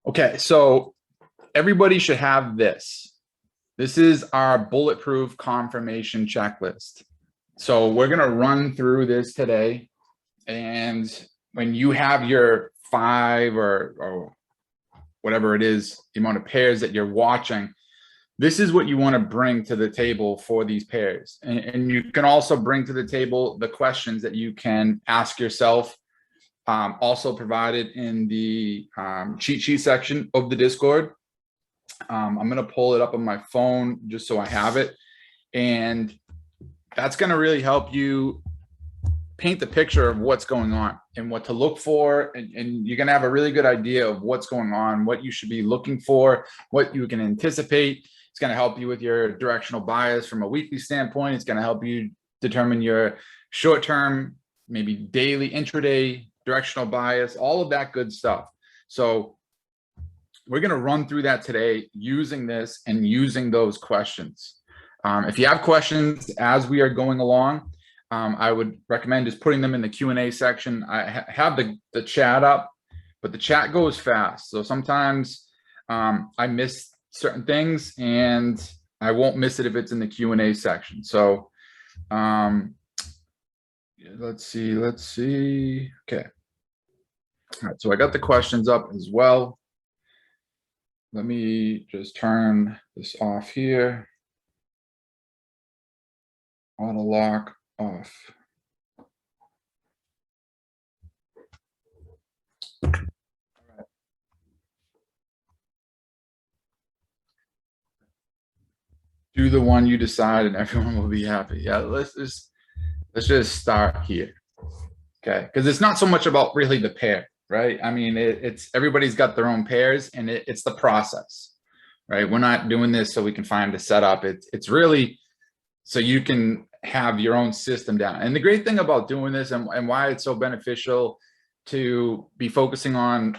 Okay, so everybody should have this. This is our bulletproof confirmation checklist. So we're going to run through this today. And when you have your 5 or whatever it is, the amount of pairs that you're watching, this is what you want to bring to the table for these pairs. And you can also bring to the table the questions that you can ask yourself, also provided in the cheat sheet section of the Discord. I'm going to pull it up on my phone just so I have it. And that's going to really help you paint the picture of what's going on and what to look for. And you're going to have a really good idea of what's going on, what you should be looking for, what you can anticipate. It's going to help you with your directional bias from a weekly standpoint. It's going to help you determine your short-term, maybe daily, intraday directional bias, all of that good stuff. So we're going to run through that today using this and using those questions. If you have questions as we are going along, I would recommend just putting them in the Q&A section. I have the chat up, but the chat goes fast. So sometimes I miss certain things and I won't miss it if it's in the Q&A section. So let's see. Okay. All right, so I got the questions up as well. Let me just turn this off here. Auto lock off. All right. Do the one you decide and everyone will be happy. Yeah, let's just start here. Okay, because it's not so much about really the pair, right? I mean, it's everybody's got their own pairs and it's the process, right? We're not doing this so we can find a setup. It's really so you can have your own system down. And the great thing about doing this and why it's so beneficial to be focusing on,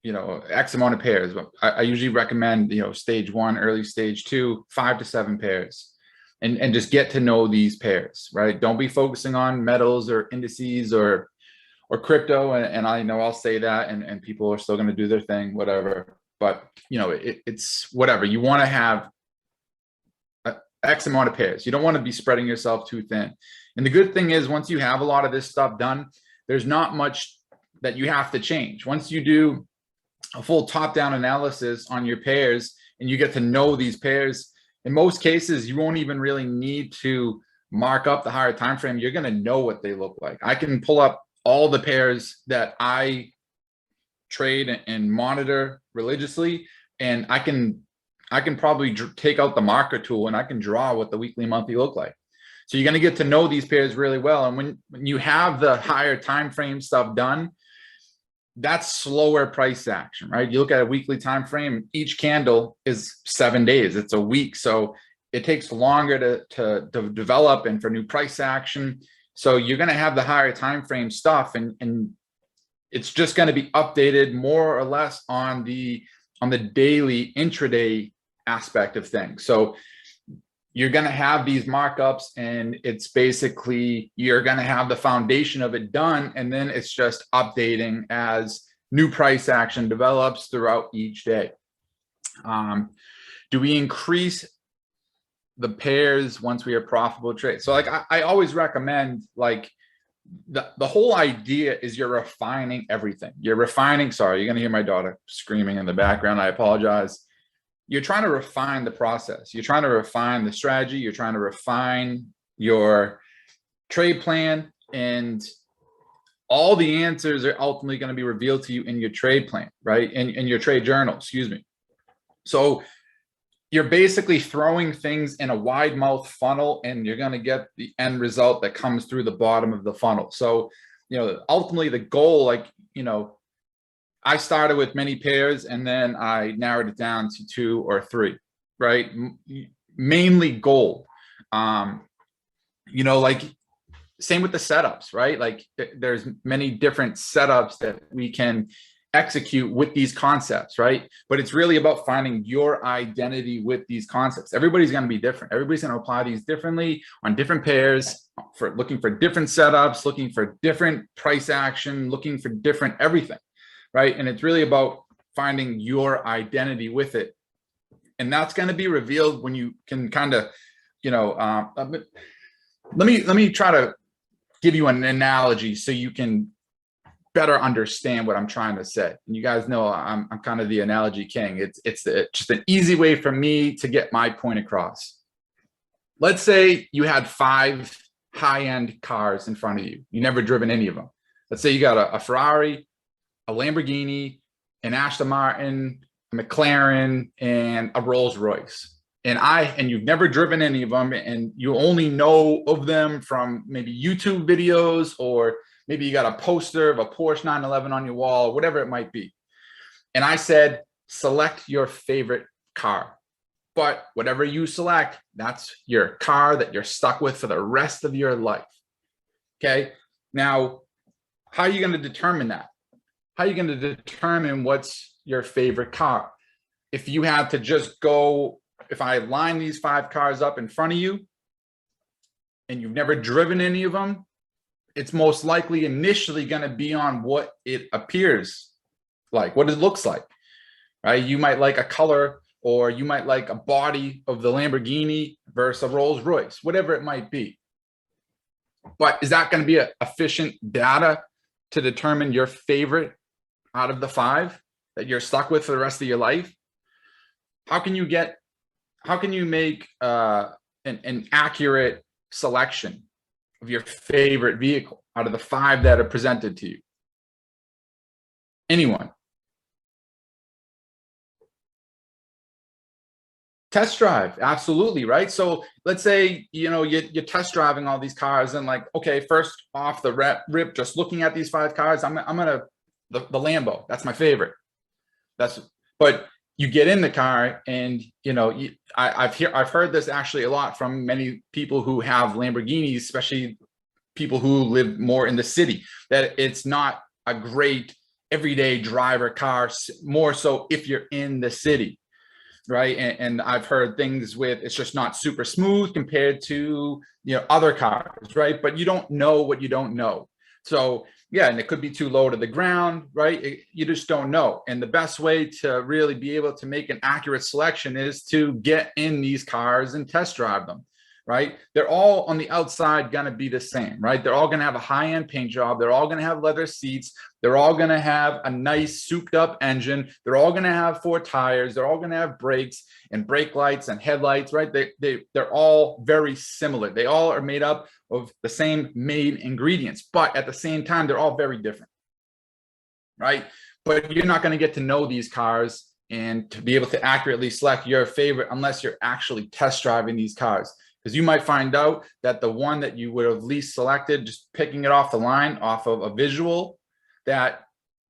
X amount of pairs. I usually recommend, stage 1, early stage 2, 5 to 7 pairs. And just get to know these pairs, right? Don't be focusing on metals or indices or crypto. And I know I'll say that and people are still going to do their thing, whatever. But, it's whatever. You want to have X amount of pairs. You don't want to be spreading yourself too thin. And the good thing is once you have a lot of this stuff done, there's not much that you have to change. Once you do a full top-down analysis on your pairs and you get to know these pairs, in most cases, you won't even really need to mark up the higher time frame. You're going to know what they look like. I can pull up all the pairs that I trade and monitor religiously, and I can probably take out the marker tool and I can draw what the weekly, monthly look like. So you're going to get to know these pairs really well. And when you have the higher time frame stuff done, that's slower price action, right? You look at a weekly time frame, each candle is 7 days. It's a week. So it takes longer to develop and for new price action. So you're going to have the higher time frame stuff and it's just going to be updated more or less on the daily intraday aspect of things. So you're going to have these markups and it's basically you're going to have the foundation of it done, and then it's just updating as new price action develops throughout each day. Do we increase the pairs once we are profitable trade? So like I always recommend, like the whole idea is you're refining everything. You're refining, sorry, you're going to hear my daughter screaming in the background. I apologize. You're trying to refine the process. You're trying to refine the strategy. You're trying to refine your trade plan, and all the answers are ultimately going to be revealed to you in your trade plan, right? In your trade journal, excuse me. So you're basically throwing things in a wide mouth funnel and you're going to get the end result that comes through the bottom of the funnel. So, ultimately the goal, I started with many pairs and then I narrowed it down to 2 or 3, right? Mainly gold. Like same with the setups, right? Like there's many different setups that we can execute with these concepts, right? But it's really about finding your identity with these concepts. Everybody's going to be different. Everybody's going to apply these differently on different pairs, for looking for different setups, looking for different price action, looking for different everything. Right. And it's really about finding your identity with it. And that's going to be revealed when you can kind of, let me try to give you an analogy so you can better understand what I'm trying to say. And you guys know I'm kind of the analogy king. It's just an easy way for me to get my point across. Let's say you had 5 high-end cars in front of you. You never driven any of them. Let's say you got a Ferrari, a Lamborghini, an Aston Martin, a McLaren, and a Rolls Royce. And you've never driven any of them, and you only know of them from maybe YouTube videos, or maybe you got a poster of a Porsche 911 on your wall, whatever it might be. And I said, select your favorite car. But whatever you select, that's your car that you're stuck with for the rest of your life. Okay. Now, how are you going to determine that? How are you going to determine what's your favorite car? If you had to just go, if I line these 5 cars up in front of you and you've never driven any of them, it's most likely initially going to be on what it appears like, what it looks like, right? You might like a color, or you might like a body of the Lamborghini versus a Rolls Royce, whatever it might be. But is that going to be efficient data to determine your favorite out of the 5 that you're stuck with for the rest of your life? How can you make an accurate selection of your favorite vehicle out of the 5 that are presented to you? Anyone? Test drive, absolutely, right? So let's say, you're test driving all these cars, and like, okay, first off the rip, just looking at these 5 cars, I'm gonna the Lambo. That's my favorite. But you get in the car, and I've heard this actually a lot from many people who have Lamborghinis, especially people who live more in the city, that it's not a great everyday driver car, more so if you're in the city. Right. And I've heard things with, it's just not super smooth compared to, other cars. Right. But you don't know what you don't know. So, yeah, and it could be too low to the ground. Right. You just don't know. And the best way to really be able to make an accurate selection is to get in these cars and test drive them. Right. They're all on the outside going to be the same. Right. They're all going to have a high-end paint job. They're all going to have leather seats. They're all going to have a nice souped up engine. They're all going to have 4 tires. They're all going to have brakes and brake lights and headlights. Right. They're all very similar. They all are made up of the same main ingredients, but at the same time, they're all very different. Right. But you're not going to get to know these cars and to be able to accurately select your favorite unless you're actually test driving these cars. Because you might find out that the one that you would have least selected, just picking it off the line, off of a visual, that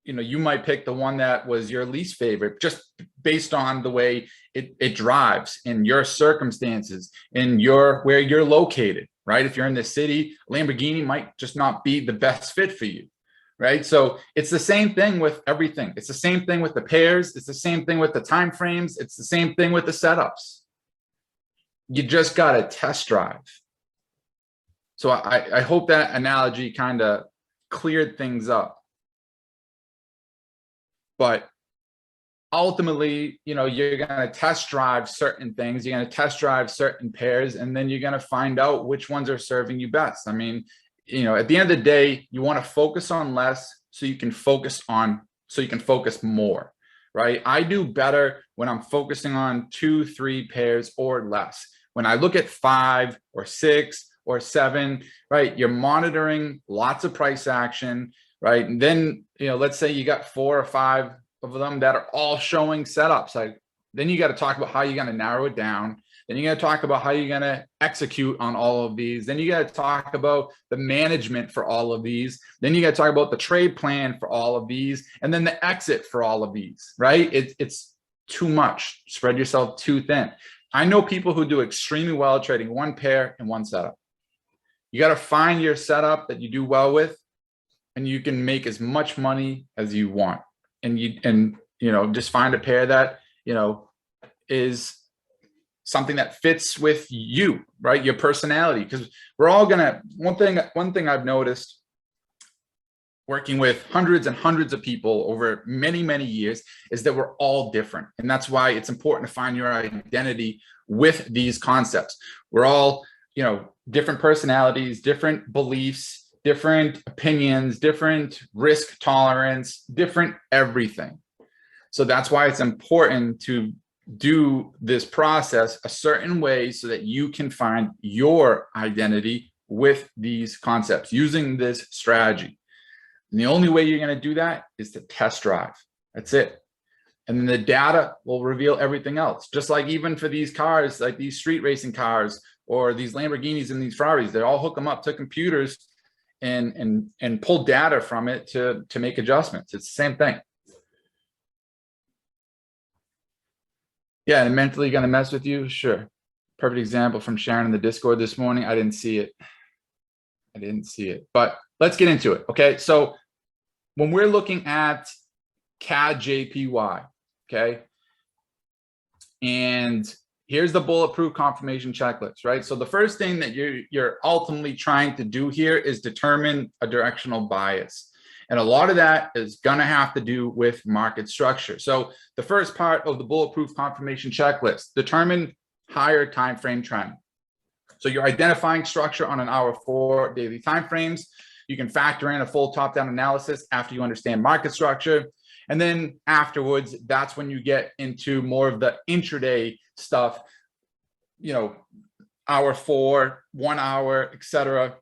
you might pick the one that was your least favorite, just based on the way it drives in your circumstances, in where you're located, right? If you're in the city, Lamborghini might just not be the best fit for you, right? So it's the same thing with everything. It's the same thing with the pairs. It's the same thing with the time frames. It's the same thing with the setups. You just got to test drive. So I hope that analogy kind of cleared things up. But ultimately, you're going to test drive certain things. You're going to test drive certain pairs, and then you're going to find out which ones are serving you best. I mean, at the end of the day, you want to focus on less so you can focus more, right? I do better when I'm focusing on 2, 3 pairs or less. When I look at 5 or 6 or 7, right, you're monitoring lots of price action, right? And then, let's say you got 4 or 5 of them that are all showing setups. Then you got to talk about how you're going to narrow it down. Then you got to talk about how you're going to execute on all of these. Then you got to talk about the management for all of these. Then you got to talk about the trade plan for all of these, and then the exit for all of these, right? It's too much. Spread yourself too thin. I know people who do extremely well trading 1 pair and 1 setup. You got to find your setup that you do well with, and you can make as much money as you want. And just find a pair that, is something that fits with you, right? Your personality. Because we're all gonna, one thing I've noticed working with hundreds and hundreds of people over many, many years, is that we're all different. And that's why it's important to find your identity with these concepts. We're all, different personalities, different beliefs, different opinions, different risk tolerance, different everything. So that's why it's important to do this process a certain way so that you can find your identity with these concepts using this strategy. And the only way you're going to do that is to test drive. That's it. And then the data will reveal everything else. Just like even for these cars, like these street racing cars or these Lamborghinis and these Ferraris, they all hook them up to computers and pull data from it to make adjustments. It's the same thing. Yeah, and mentally going to mess with you? Sure. Perfect example from Sharon in the Discord this morning. I didn't see it. But let's get into it. Okay, so when we're looking at CADJPY, okay, and here's the bulletproof confirmation checklist, right? So the first thing that you're ultimately trying to do here is determine a directional bias. And a lot of that is going to have to do with market structure. So the first part of the bulletproof confirmation checklist, determine higher time frame trend. So you're identifying structure on an hour 4 daily time frames. You can factor in a full top-down analysis after you understand market structure. And then afterwards, that's when you get into more of the intraday stuff, hour 4, 1 hour, etc.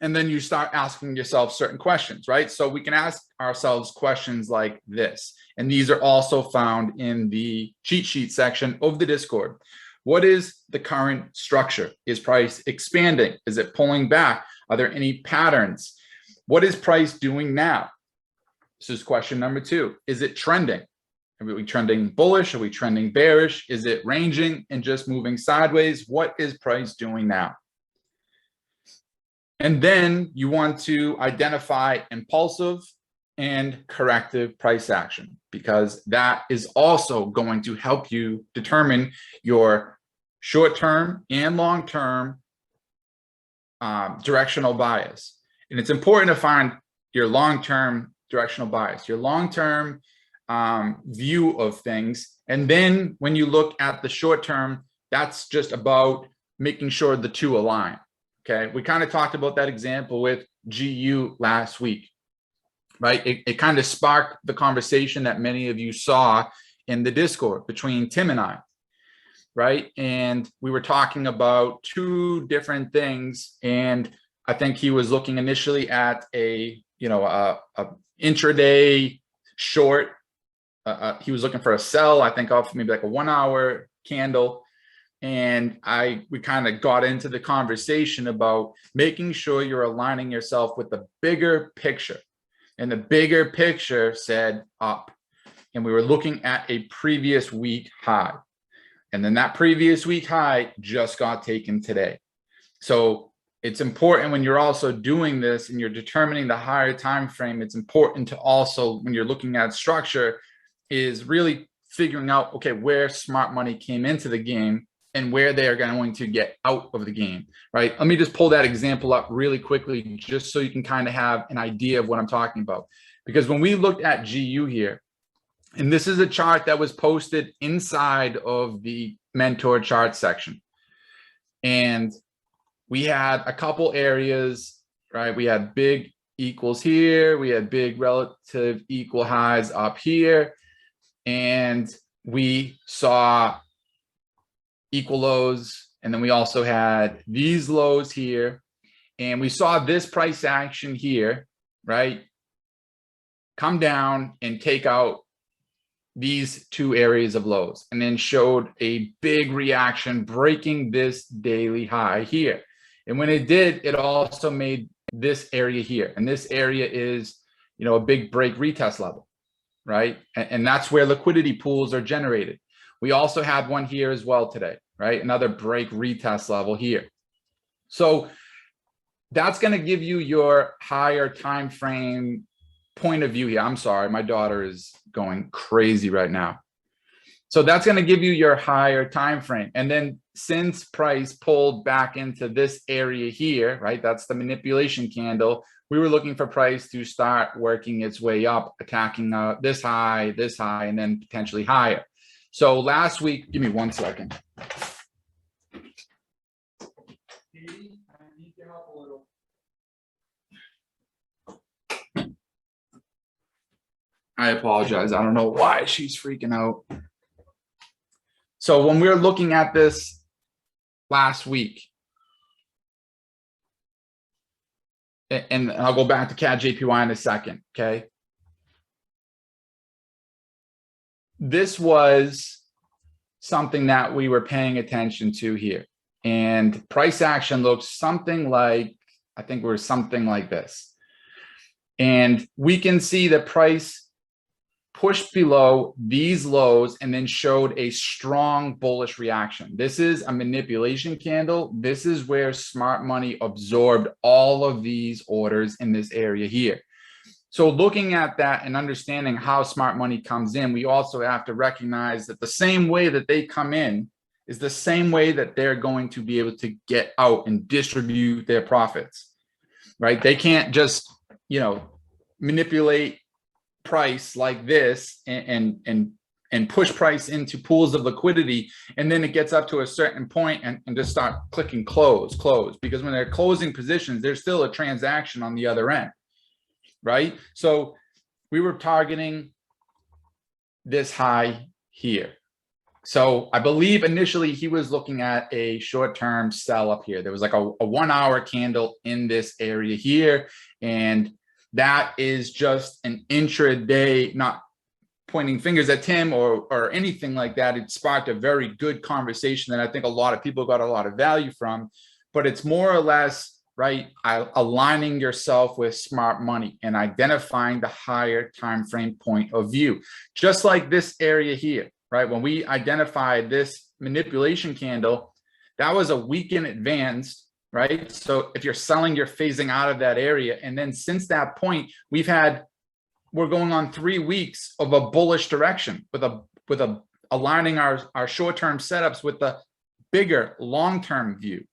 And then you start asking yourself certain questions, right? So we can ask ourselves questions like this. And these are also found in the cheat sheet section of the Discord. What is the current structure? Is price expanding? Is it pulling back? Are there any patterns? What is price doing now? This is question number 2. Is it trending? Are we trending bullish? Are we trending bearish? Is it ranging and just moving sideways? What is price doing now? And then you want to identify impulsive and corrective price action, because that is also going to help you determine your short-term and long-term directional bias. And it's important to find your long-term directional bias, your long-term view of things. And then when you look at the short-term, that's just about making sure the two align. Okay, we kind of talked about that example with GU last week, right? It kind of sparked the conversation that many of you saw in the Discord between Tim and I, right? And we were talking about 2 different things. And I think he was looking initially at a intraday short. He was looking for a sell, I think off maybe like a 1 hour candle. And we kind of got into the conversation about making sure you're aligning yourself with the bigger picture. And the bigger picture said up. And we were looking at a previous week high. And then that previous week high just got taken today. So it's important when you're also doing this and you're determining the higher time frame, it's important to also, when you're looking at structure, is really figuring out, okay, where smart money came into the game and where they are going to get out of the game, right? Let me just pull that example up really quickly, just so you can kind of have an idea of what I'm talking about. Because when we looked at GU here, and this is a chart that was posted inside of the mentor chart section. And we had a couple areas, right? We had big equals here. We had big relative equal highs up here. And we saw equal lows, and then we also had these lows here, and we saw this price action here, right, come down and take out these 2 areas of lows, and then showed a big reaction breaking this daily high here. And when it did, it also made this area here, and this area is a big break retest level, right? And that's where liquidity pools are generated. We also had one here as well today, right? Another break retest level here. So that's going to give you your higher time frame point of view here. I'm sorry, my daughter is going crazy right now. So that's going to give you your higher time frame. And then since price pulled back into this area here, right? That's the manipulation candle. we were looking for price to start working its way up, attacking this high, and then potentially higher. So last week, give me 1 second. I apologize. I don't know why she's freaking out. So when we were looking at this last week, and I'll go back to CADJPY in a second, okay? This was something that we were paying attention to here. And price action looks something like, I think we're something like this. And we can see the price pushed below these lows and then showed a strong bullish reaction. This is a manipulation candle. This is where smart money absorbed all of these orders in this area here. So looking at that and understanding how smart money comes in, we also have to recognize that the same way that they come in is the same way that they're going to be able to get out and distribute their profits, right? They can't just, you know, manipulate price like this and push price into pools of liquidity, and then it gets up to a certain point and just start clicking close, because when they're closing positions, there's still a transaction on the other end, right? So we were targeting this high here. So I believe initially he was looking at a short-term sell up here. There was like a 1 hour candle in this area here, and that is just an intraday, not pointing fingers at Tim or anything like that. It sparked a very good conversation that I think a lot of people got a lot of value from, but it's more or less, right, aligning yourself with smart money and identifying the higher time frame point of view. Just like this area here, right? When we identified this manipulation candle, that was a week in advance, right? So if you're selling, you're phasing out of that area. And then since that point, we're going on 3 weeks of a bullish direction with aligning our short-term setups with the bigger long-term view,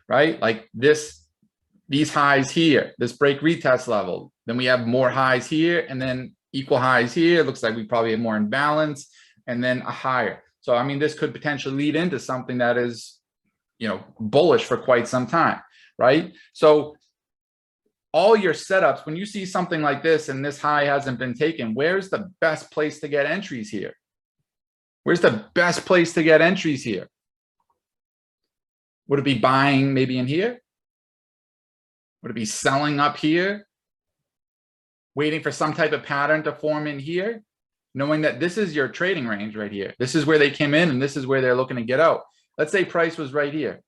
right? Like these highs here, this break retest level, then we have more highs here and then equal highs here. It looks like we probably have more imbalance and then a higher. So, I mean, this could potentially lead into something that is, you know, bullish for quite some time, right? So all your setups, when you see something like this and this high hasn't been taken, where's the best place to get entries here? Where's the best place to get entries here? Would it be buying maybe in here? Would it be selling up here? Waiting for some type of pattern to form in here? Knowing that this is your trading range right here. This is where they came in and this is where they're looking to get out. Let's say price was right here.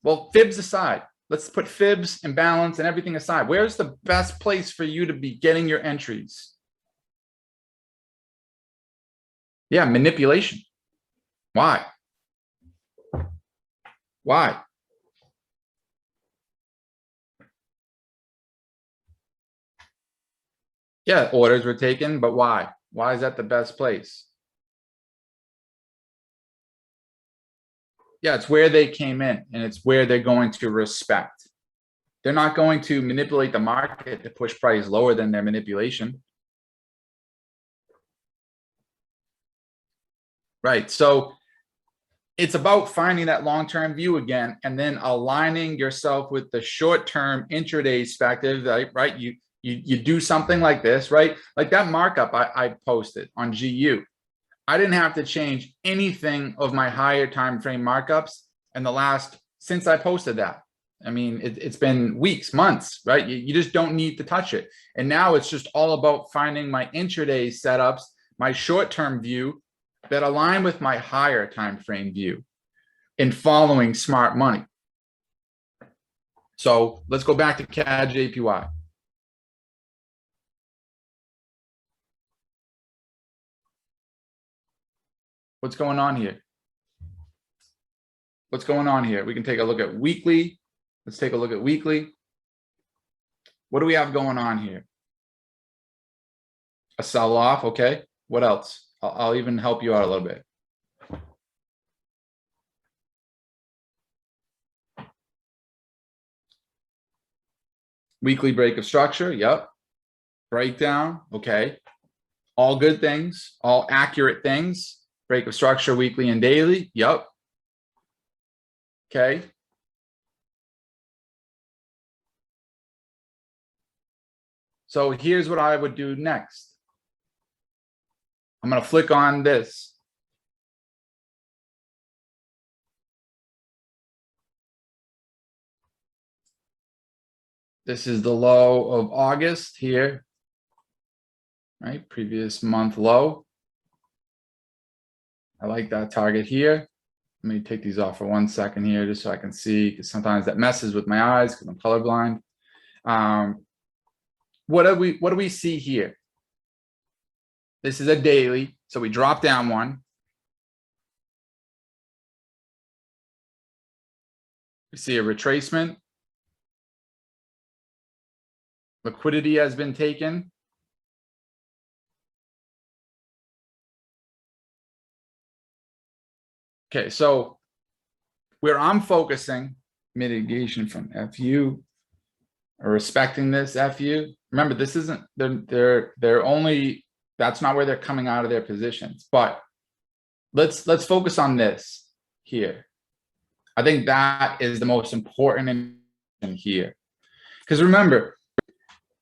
Well, fibs aside, let's put fibs and balance and everything aside. Where's the best place for you to be getting your entries? Yeah, manipulation. Why? Why? Yeah, orders were taken, but why? Why is that the best place? Yeah, it's where they came in and it's where they're going to respect. They're not going to manipulate the market to push price lower than their manipulation. Right. So it's about finding that long-term view again, and then aligning yourself with the short-term intraday perspective, right? You do something like this, right? Like that markup I posted on GU. I didn't have to change anything of my higher time frame markups in the last, since I posted that. I mean, it's been weeks, months, right? You just don't need to touch it. And now it's just all about finding my intraday setups, my short-term view that align with my higher time frame view and following smart money. So let's go back to CADJPY. What's going on here? What's going on here? We can take a look at weekly. Let's take a look at weekly. What do we have going on here? A sell-off, okay. What else? I'll even help you out a little bit. Weekly break of structure. Yep. Breakdown. Okay. All good things, all accurate things. Break of structure weekly and daily. Yep. Okay. So here's what I would do next. I'm going to flick on this. This is the low of August here, right? Previous month low. I like that target here. Let me take these off for 1 second here just so I can see, because sometimes that messes with my eyes because I'm colorblind. What do we see here? This is a daily, so we drop down one. We see a retracement. Liquidity has been taken. Okay, so where I'm focusing, mitigation from FU, or respecting this FU. Remember, this isn't, they're only, that's not where they're coming out of their positions. But let's focus on this here. I think that is the most important in here. Because remember,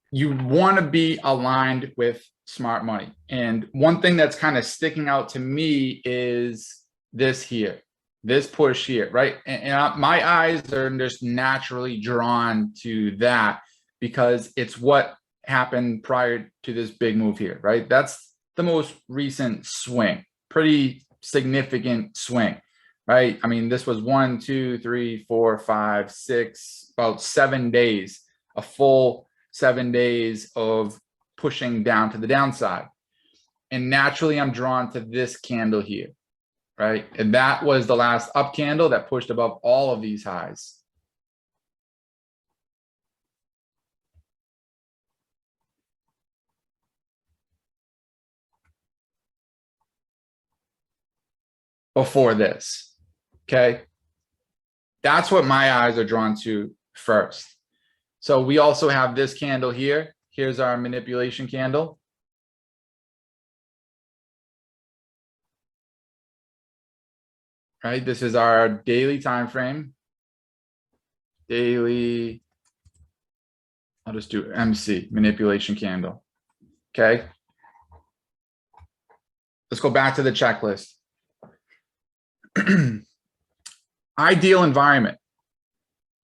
you want to be aligned with smart money. And one thing that's kind of sticking out to me is this here, this push here, right? And my eyes are just naturally drawn to that because it's what happened prior to this big move here, right? That's the most recent swing, pretty significant swing, right? I mean, this was 1, 2, 3, 4, 5, 6, about 7 days, a full 7 days of pushing down to the downside. And naturally, I'm drawn to this candle here, right? And that was the last up candle that pushed above all of these highs. Before this, okay? That's what my eyes are drawn to first. So we also have this candle here. Here's our manipulation candle. Right, this is our daily time frame. Daily, I'll just do MC, manipulation candle. Okay. Let's go back to the checklist. Ideal environment.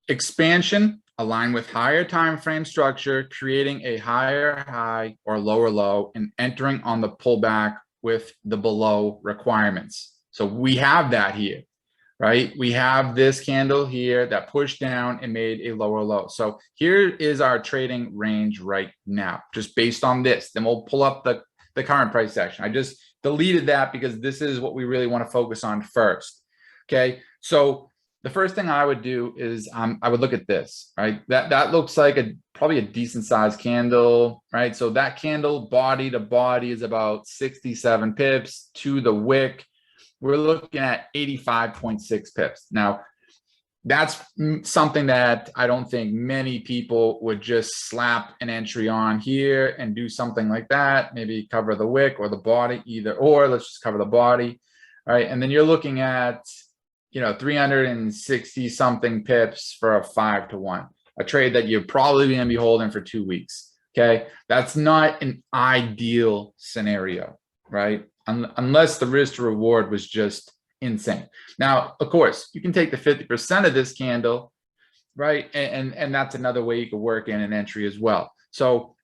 Expansion, align with higher time frame structure, creating a higher high or lower low and entering on the pullback with the below requirements. So we have that here, right? We have this candle here that pushed down and made a lower low. So here is our trading range right now, just based on this. Then we'll pull up the current price action. I just deleted that because this is what we really want to focus on first. Okay, so the first thing I would do is I would look at this, right? That looks like probably a decent sized candle, right? So that candle body to body is about 67 pips to the wick. We're looking at 85.6 pips. Now, that's something that I don't think many people would just slap an entry on here and do something like that. Maybe cover the wick or the body, either or. Let's just cover the body, right? And then you're looking at, 360 something pips for a 5-to-1, a trade that you're probably going to be holding for 2 weeks. Okay, that's not an ideal scenario, right? Unless the risk to reward was just insane. Now, of course, you can take the 50% of this candle, right? And that's another way you could work in an entry as well. So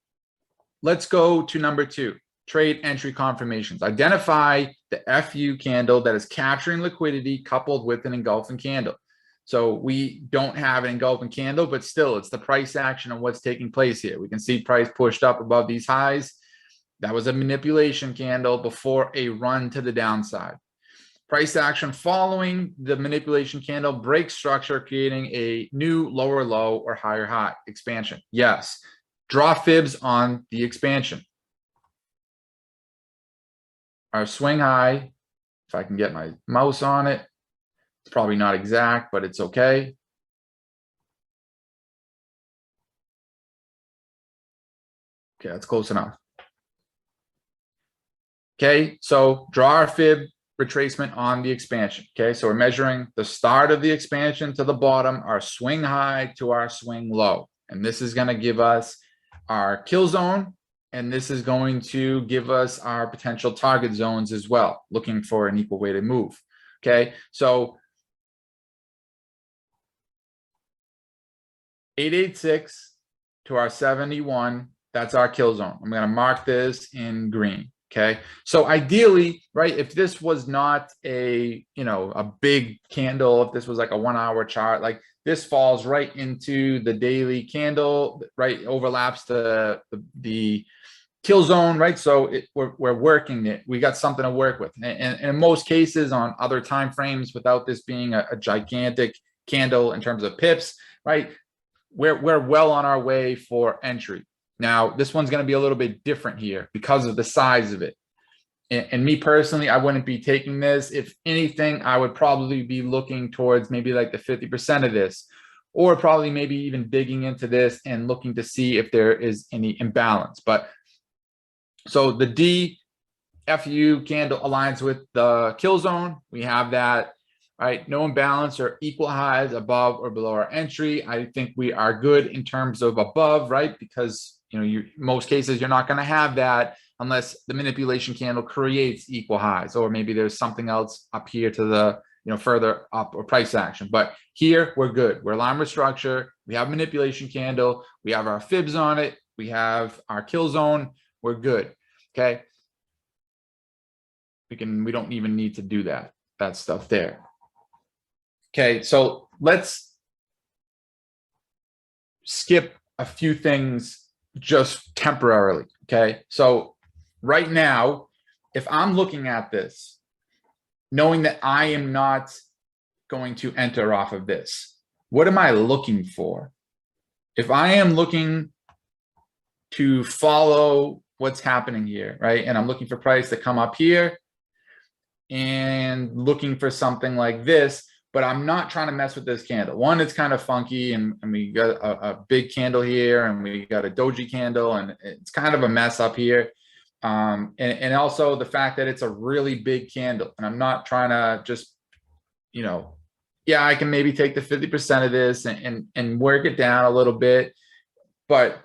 let's go to number 2. Trade entry confirmations. Identify the FU candle that is capturing liquidity coupled with an engulfing candle. So we don't have an engulfing candle, but still it's the price action and what's taking place here. We can see price pushed up above these highs. That was a manipulation candle before a run to the downside. Price action following the manipulation candle, break structure, creating a new lower low or higher high expansion. Yes, draw fibs on the expansion. Our swing high, if I can get my mouse on it, it's probably not exact, but it's okay. Okay, that's close enough. Okay, so draw our fib retracement on the expansion. Okay, so we're measuring the start of the expansion to the bottom, our swing high to our swing low. And this is going to give us our kill zone. And this is going to give us our potential target zones as well, looking for an equal weighted move. Okay, so 886 to our 71, that's our kill zone. I'm going to mark this in green. Okay, so ideally, right, if this was not a, a big candle, if this was like a 1 hour chart, like this falls right into the daily candle, right, overlaps the kill zone, right? So we're working it. We got something to work with. And in most cases on other time frames, without this being a gigantic candle in terms of pips, right, we're well on our way for entry. Now, this one's going to be a little bit different here because of the size of it. And me personally, I wouldn't be taking this. If anything, I would probably be looking towards maybe like the 50% of this, or probably maybe even digging into this and looking to see if there is any imbalance. But so the DFU candle aligns with the kill zone. We have that, right? No imbalance or equal highs above or below our entry. I think we are good in terms of above, right? Because most cases you're not going to have that unless the manipulation candle creates equal highs, or maybe there's something else up here to the further up or price action. But here we're good. We're aligned with structure. We have manipulation candle. We have our fibs on it. We have our kill zone. We're good. Okay. We don't even need to do that stuff there. Okay, so let's skip a few things just temporarily. Okay, so right now, if I'm looking at this, knowing that I am not going to enter off of this, what am I looking for? If I am looking to follow what's happening here, right, and I'm looking for price to come up here and looking for something like this, but I'm not trying to mess with this candle. One, it's kind of funky, and we got a big candle here, and we got a doji candle, and it's kind of a mess up here. And also the fact that it's a really big candle, and I'm not trying to just, yeah, I can maybe take the 50% of this and work it down a little bit, but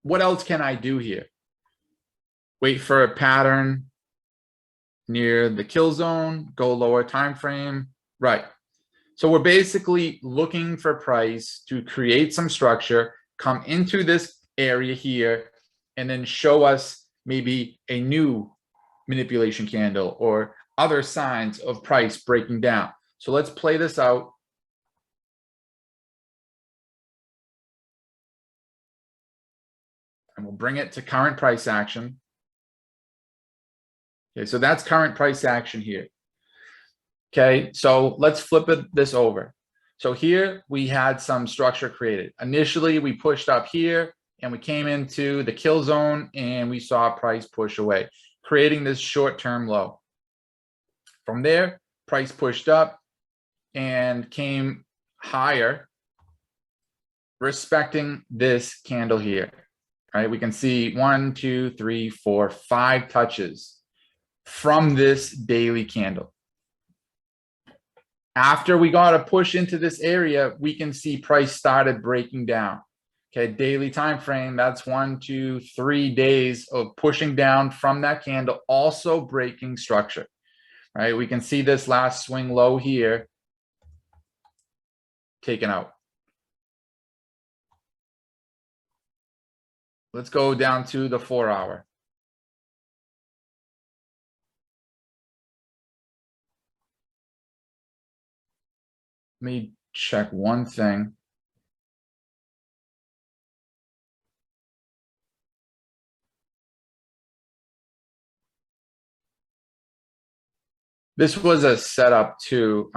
what else can I do here? Wait for a pattern near the kill zone, go lower time frame, right? So we're basically looking for price to create some structure, come into this area here, and then show us maybe a new manipulation candle or other signs of price breaking down. So let's play this out. And we'll bring it to current price action. Okay, so that's current price action here. Okay, so let's flip this over. So here we had some structure created. Initially, we pushed up here and we came into the kill zone and we saw price push away, creating this short-term low. From there, price pushed up and came higher, respecting this candle here. Right, we can see 1, 2, 3, 4, 5 touches from this daily candle. After we got a push into this area, we can see price started breaking down. Okay, daily time frame, that's 1, 2, 3 days of pushing down from that candle, also breaking structure. Right, we can see this last swing low here taken out. Let's go down to the 4-hour. Let me check one thing. This was a setup too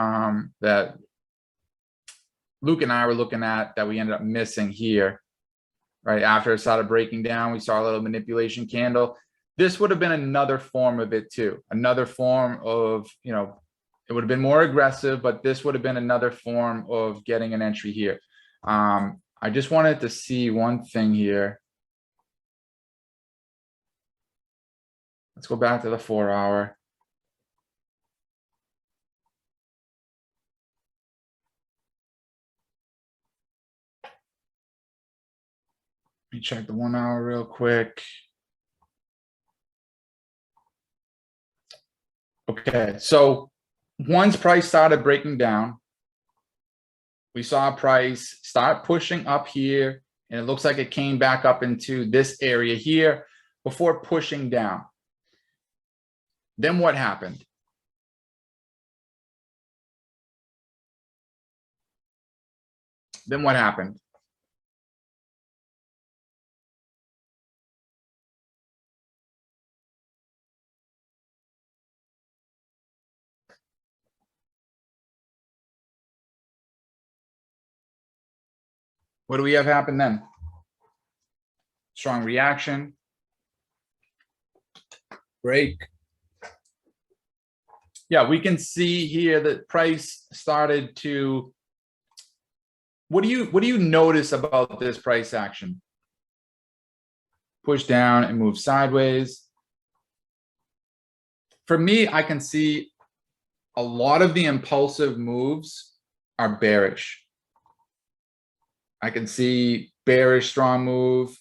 that Luke and I were looking at that we ended up missing here. Right after it started breaking down, we saw a little manipulation candle. This would have been another form of it too. Another form of, it would have been more aggressive, but this would have been another form of getting an entry here. I just wanted to see one thing here. Let's go back to the 4-hour. Let me check the 1-hour real quick. Okay, so once price started breaking down, we saw price start pushing up here, and it looks like it came back up into this area here before pushing down. Then what happened? Then what happened? What do we have happen then? Strong reaction, break. Yeah, we can see here that price started to. What do you notice about this price action? Push down and move sideways. For me, I can see a lot of the impulsive moves are bearish. I can see bearish strong move.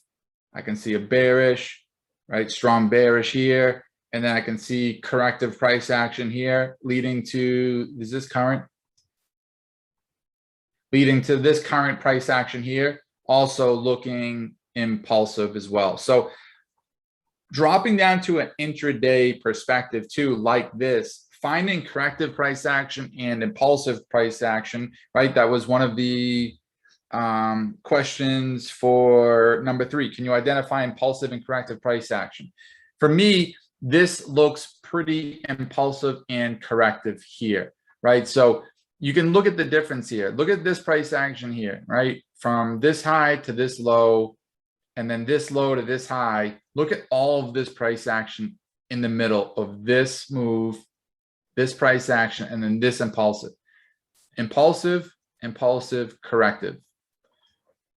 I can see a bearish, right? Strong bearish here. And then I can see corrective price action here leading to, is this current? Leading to this current price action here, also looking impulsive as well. So dropping down to an intraday perspective too, like this, finding corrective price action and impulsive price action, right? That was one of the questions for number 3. Can you identify impulsive and corrective price action? For me, this looks pretty impulsive and corrective here, right? So you can look at the difference here. Look at this price action here, right? From this high to this low, and then this low to this high. Look at all of this price action in the middle of this move, this price action, and then this impulsive. Impulsive, impulsive, corrective.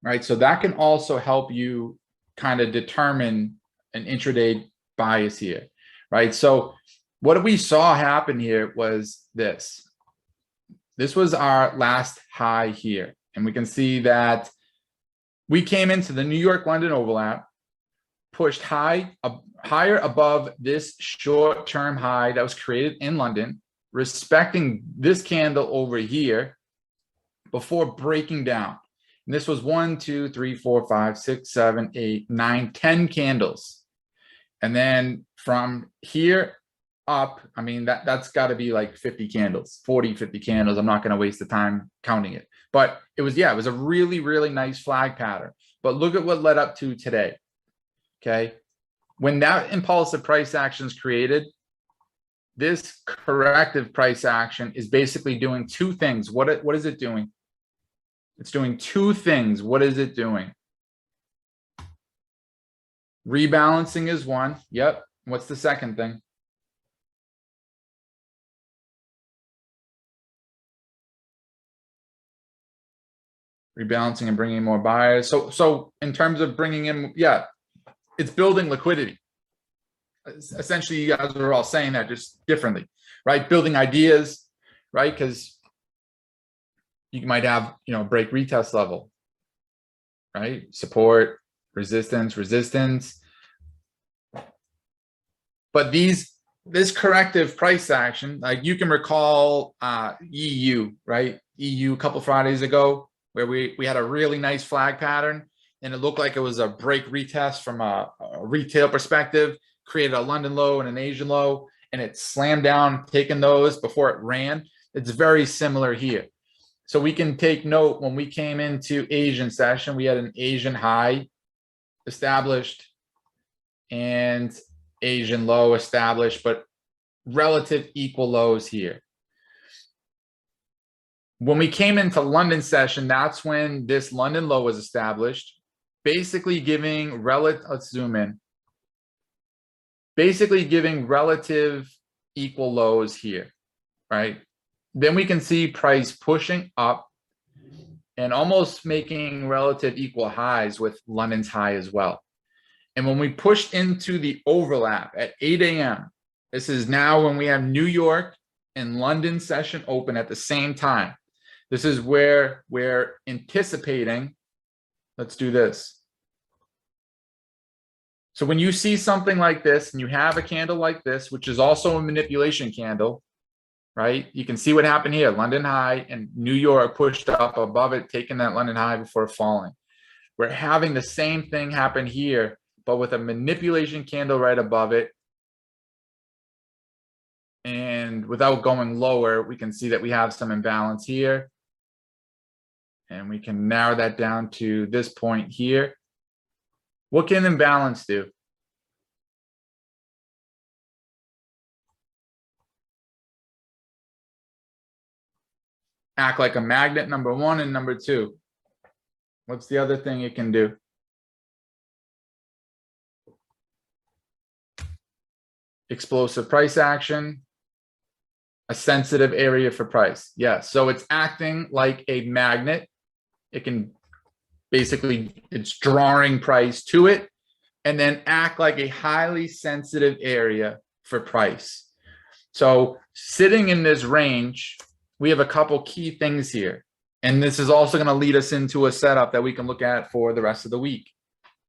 Right, so that can also help you kind of determine an intraday bias here, right? So what we saw happen here was this. This was our last high here, and we can see that we came into the New York London overlap, pushed higher above this short-term high that was created in London, respecting this candle over here before breaking down. And this was 1, 2, 3, 4, 5, 6, 7, 8, 9, 10 candles. And then from here up, I mean, that's got to be like 50 candles, 40, 50 candles. I'm not going to waste the time counting it. But it was, yeah, it was a really, really nice flag pattern. But look at what led up to today. Okay. When that impulsive price action is created, this corrective price action is basically doing two things. What is it doing? It's doing two things. What is it doing? Rebalancing is one. Yep. What's the second thing? Rebalancing and bringing more buyers. So in terms of bringing in, yeah, it's building liquidity. Essentially, you guys are all saying that just differently, right? Building ideas, right? Because you might have, break retest level, right? Support, resistance, resistance. But this corrective price action, like you can recall EU, right? EU a couple Fridays ago, where we had a really nice flag pattern, and it looked like it was a break retest from a retail perspective, created a London low and an Asian low, and it slammed down, taking those before it ran. It's very similar here. So we can take note, when we came into Asian session, we had an Asian high established and Asian low established, but relative equal lows here. When we came into London session, that's when this London low was established, basically giving let's zoom in, basically giving relative equal lows here, right? Then we can see price pushing up and almost making relative equal highs with London's high as well. And when we pushed into the overlap at 8 a.m., this is now when we have New York and London session open at the same time. This is where we're anticipating. Let's do this. So when you see something like this and you have a candle like this, which is also a manipulation candle, right? You can see what happened here. London high and New York pushed up above it, taking that London high before falling. We're having the same thing happen here, but with a manipulation candle right above it. And without going lower, we can see that we have some imbalance here. And we can narrow that down to this point here. What can imbalance do? Act like a magnet, number one, and number two. What's the other thing it can do? Explosive price action, a sensitive area for price. Yes, so it's acting like a magnet. It can basically, it's drawing price to it and then act like a highly sensitive area for price. So sitting in this range, we have a couple key things here. And this is also going to lead us into a setup that we can look at for the rest of the week.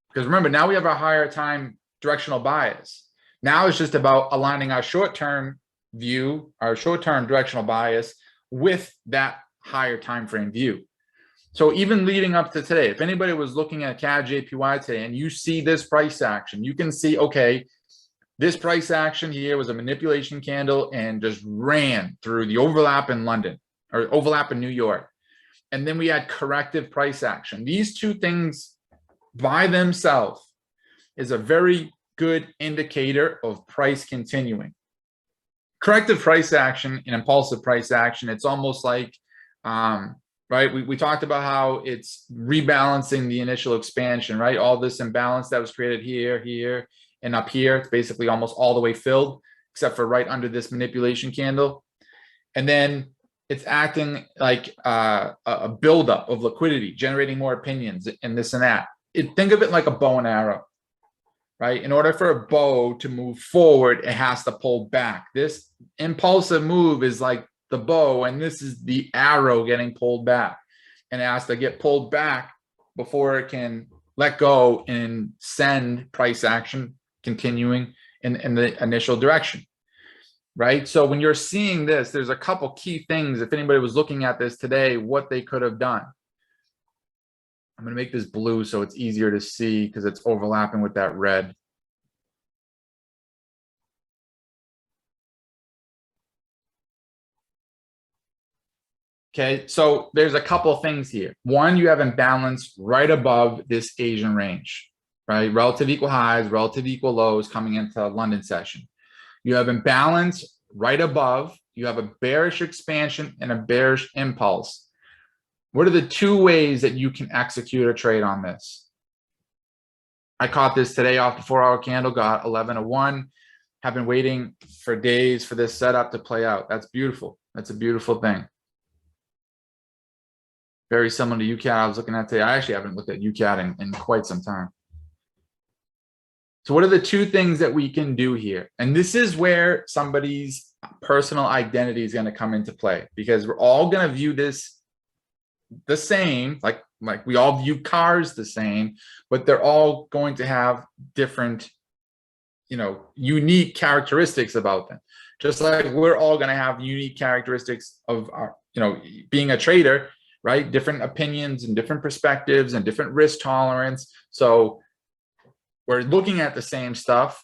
Because remember, now we have a higher time directional bias. Now it's just about aligning our short-term view, our short-term directional bias with that higher time frame view. So even leading up to today, if anybody was looking at CADJPY today and you see this price action, you can see, okay, this price action here was a manipulation candle and just ran through the overlap in London or overlap in New York. And then we had corrective price action. These two things by themselves is a very good indicator of price continuing. Corrective price action and impulsive price action, it's almost like, right, we talked about how it's rebalancing the initial expansion, right? All this imbalance that was created here, here, and up here, it's basically almost all the way filled, except for right under this manipulation candle. And then it's acting like a buildup of liquidity, generating more opinions and this and that. Think of it like a bow and arrow, right? In order for a bow to move forward, it has to pull back. This impulsive move is like the bow, and this is the arrow getting pulled back. And it has to get pulled back before it can let go and send price action continuing in the initial direction, right? So when you're seeing this, there's a couple key things. If anybody was looking at this today, what they could have done. I'm going to make this blue so it's easier to see because it's overlapping with that red. Okay, so there's a couple of things here. One, you have imbalance right above this Asian range, right? Relative equal highs, relative equal lows coming into London session. You have imbalance right above. You have a bearish expansion and a bearish impulse. What are the two ways that you can execute a trade on this? I caught this today off the 4-hour candle, got 11-1. Have been waiting for days for this setup to play out. That's beautiful. That's a beautiful thing. Very similar to UCAD I was looking at today. I actually haven't looked at UCAD in quite some time. So what are the two things that we can do here? And this is where somebody's personal identity is going to come into play, because we're all going to view this the same, like we all view cars the same, but they're all going to have different, unique characteristics about them. Just like we're all going to have unique characteristics of our, being a trader, right? Different opinions and different perspectives and different risk tolerance. So we're looking at the same stuff,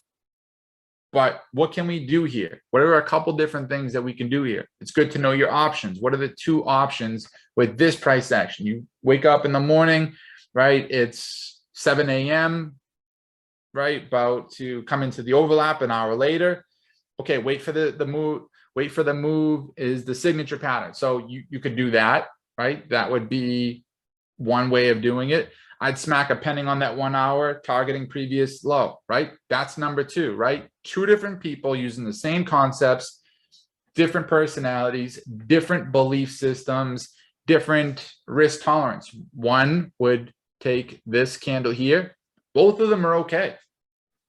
but what can we do here? What are a couple different things that we can do here? It's good to know your options. What are the two options with this price action? You wake up in the morning, right? It's 7 a.m., right? About to come into the overlap an hour later. Okay, wait for the move. Wait for the move is the signature pattern. So you could do that, right? That would be one way of doing it. I'd smack a penning on that 1 hour, targeting previous low, right? That's number two, right? Two different people using the same concepts, different personalities, different belief systems, different risk tolerance. One would take this candle here. Both of them are okay.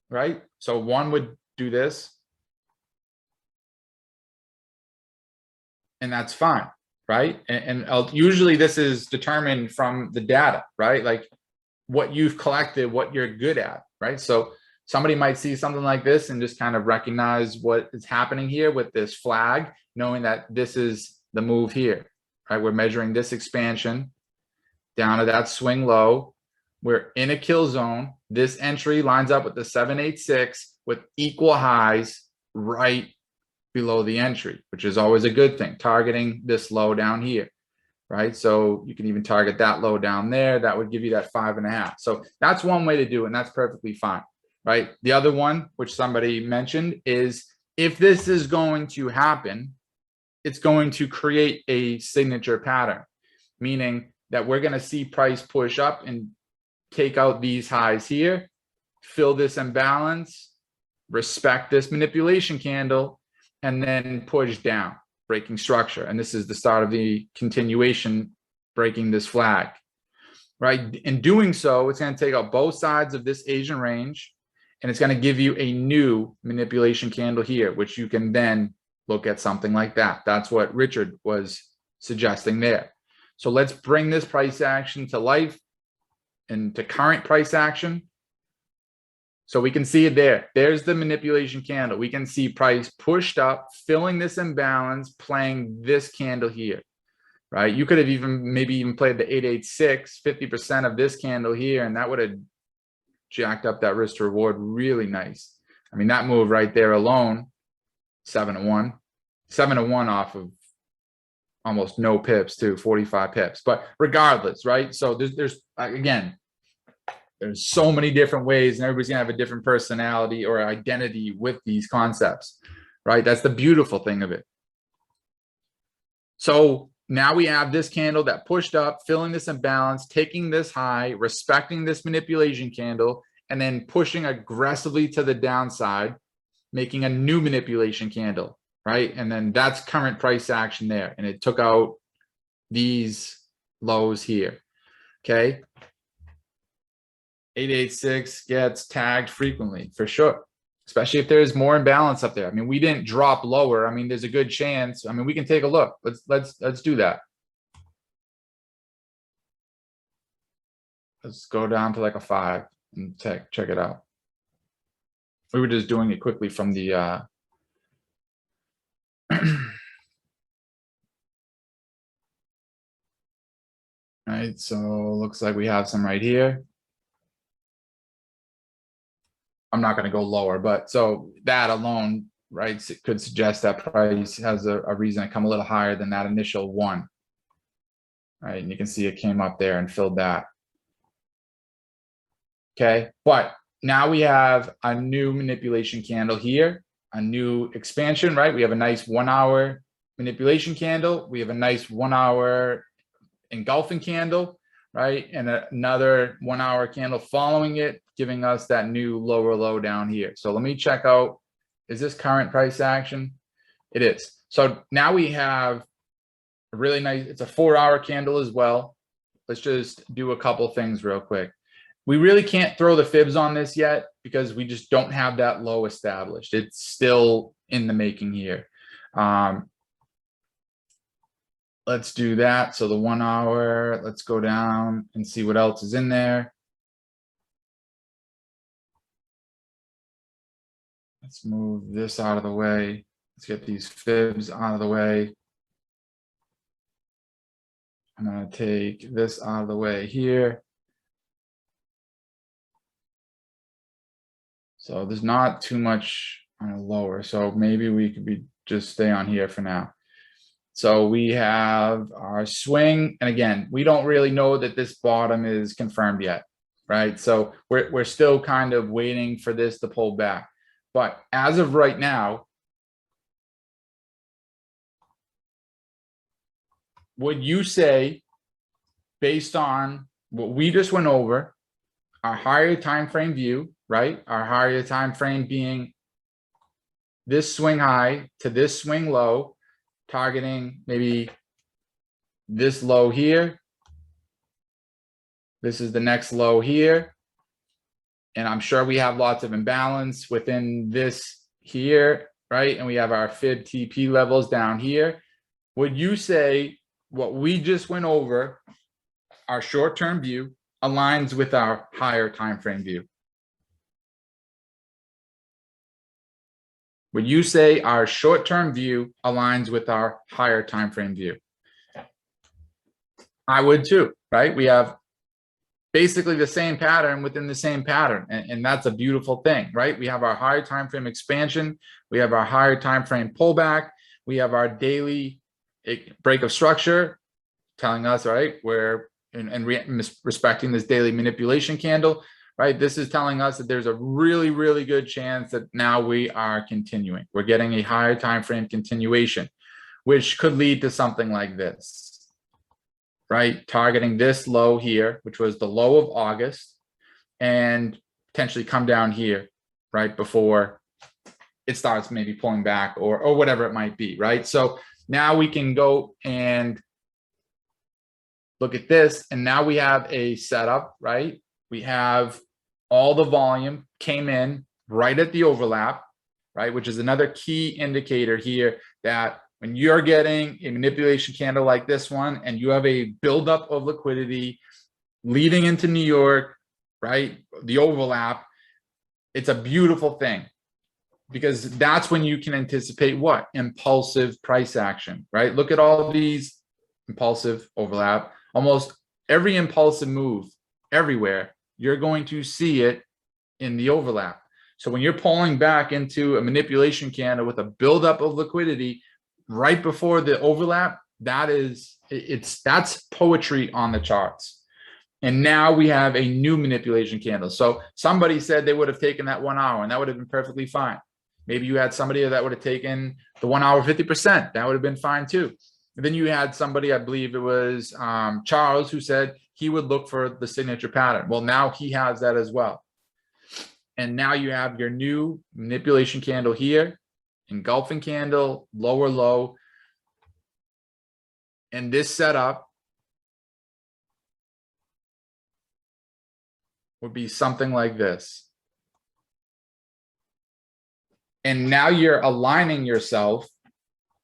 right? So one would do this, and that's fine, right? And usually this is determined from the data, right? Like what you've collected, what you're good at, right? So somebody might see something like this and just kind of recognize what is happening here with this flag, knowing that this is the move here, right? We're measuring this expansion down to that swing low. We're in a kill zone. This entry lines up with the 786 with equal highs right below the entry, which is always a good thing, targeting this low down here, right? So you can even target that low down there. That would give you that 5.5. So that's one way to do it, and that's perfectly fine, right? The other one, which somebody mentioned, is if this is going to happen, it's going to create a signature pattern, meaning that we're going to see price push up and take out these highs here, fill this imbalance, respect this manipulation candle, and then push down, breaking structure. And this is the start of the continuation, breaking this flag, right? In doing so, it's going to take out both sides of this Asian range, and it's going to give you a new manipulation candle here, which you can then look at something like that. That's what Richard was suggesting there. So let's bring this price action to life and to current price action. So we can see it there. There's the manipulation candle. We can see price pushed up, filling this imbalance, playing this candle here, right? You could have maybe even played the 886, 50% of this candle here, and that would have jacked up that risk to reward really nice. I mean, that move right there alone, 7-1, 7-1 off of almost no pips too, 45 pips. But regardless, right? So there's again, there's so many different ways, and everybody's gonna have a different personality or identity with these concepts, right? That's the beautiful thing of it. So now we have this candle that pushed up, filling this imbalance, taking this high, respecting this manipulation candle, and then pushing aggressively to the downside, making a new manipulation candle, right? And then that's current price action there. And it took out these lows here, okay? 886 gets tagged frequently for sure, especially if there's more imbalance up there. I mean, we didn't drop lower. I mean, there's a good chance. I mean, we can take a look. Let's do that. Let's go down to like a 5 and check it out. We were just doing it quickly from the right, so looks like we have some right here. I'm not going to go lower, but so that alone, right, could suggest that price has a reason to come a little higher than that initial one, right? And you can see it came up there and filled that. Okay, but now we have a new manipulation candle here, a new expansion, right? We have a nice 1 hour manipulation candle. We have a nice 1 hour engulfing candle, right? And another 1 hour candle following it, giving us that new lower low down here. So let me check out, is this current price action? It is. So now we have a really nice, it's a 4 hour candle as well. Let's just do a couple things real quick. We really can't throw the fibs on this yet because we just don't have that low established. It's still in the making here. Let's do that. So the 1 hour, let's go down and see what else is in there. Let's move this out of the way. Let's get these fibs out of the way. I'm going to take this out of the way here. So there's not too much on a lower. So maybe we could just stay on here for now. So we have our swing. And again, we don't really know that this bottom is confirmed yet, right? So we're still kind of waiting for this to pull back. But as of right now, would you say, based on what we just went over, our higher time frame view, right? Our higher time frame being this swing high to this swing low, targeting maybe this low here. This is the next low here. And I'm sure we have lots of imbalance within this here, right? And we have our fib TP levels down here. Would you say what we just went over, our short-term view, aligns with our higher time frame view? Would you say our short-term view aligns with our higher time frame view? I would too, right? We have basically the same pattern within the same pattern, and that's a beautiful thing, right? We have our higher time frame expansion, we have our higher time frame pullback, we have our daily break of structure telling us, right, where and respecting this daily manipulation candle, right? This is telling us that there's a really, really good chance that now we are continuing. We're getting a higher time frame continuation, which could lead to something like this, right? Targeting this low here, which was the low of August, and potentially come down here, right, before it starts maybe pulling back or whatever it might be, right? So now we can go and look at this, and now we have a setup, right? We have all the volume came in right at the overlap, right? Which is another key indicator here that when you're getting a manipulation candle like this one, and you have a buildup of liquidity leading into New York, right? The overlap, it's a beautiful thing, because that's when you can anticipate what? Impulsive price action, right? Look at all these impulsive overlap. Almost every impulsive move everywhere, you're going to see it in the overlap. So when you're pulling back into a manipulation candle with a buildup of liquidity right before the overlap, that's poetry on the charts. And now we have a new manipulation candle. So somebody said they would have taken that 1 hour, and that would have been perfectly fine. Maybe you had somebody that would have taken the 1 hour 50%. That would have been fine too. And then you had somebody, I believe it was Charles, who said he would look for the signature pattern. Well, now he has that as well. And now you have your new manipulation candle here, engulfing candle, lower low. And this setup would be something like this. And now you're aligning yourself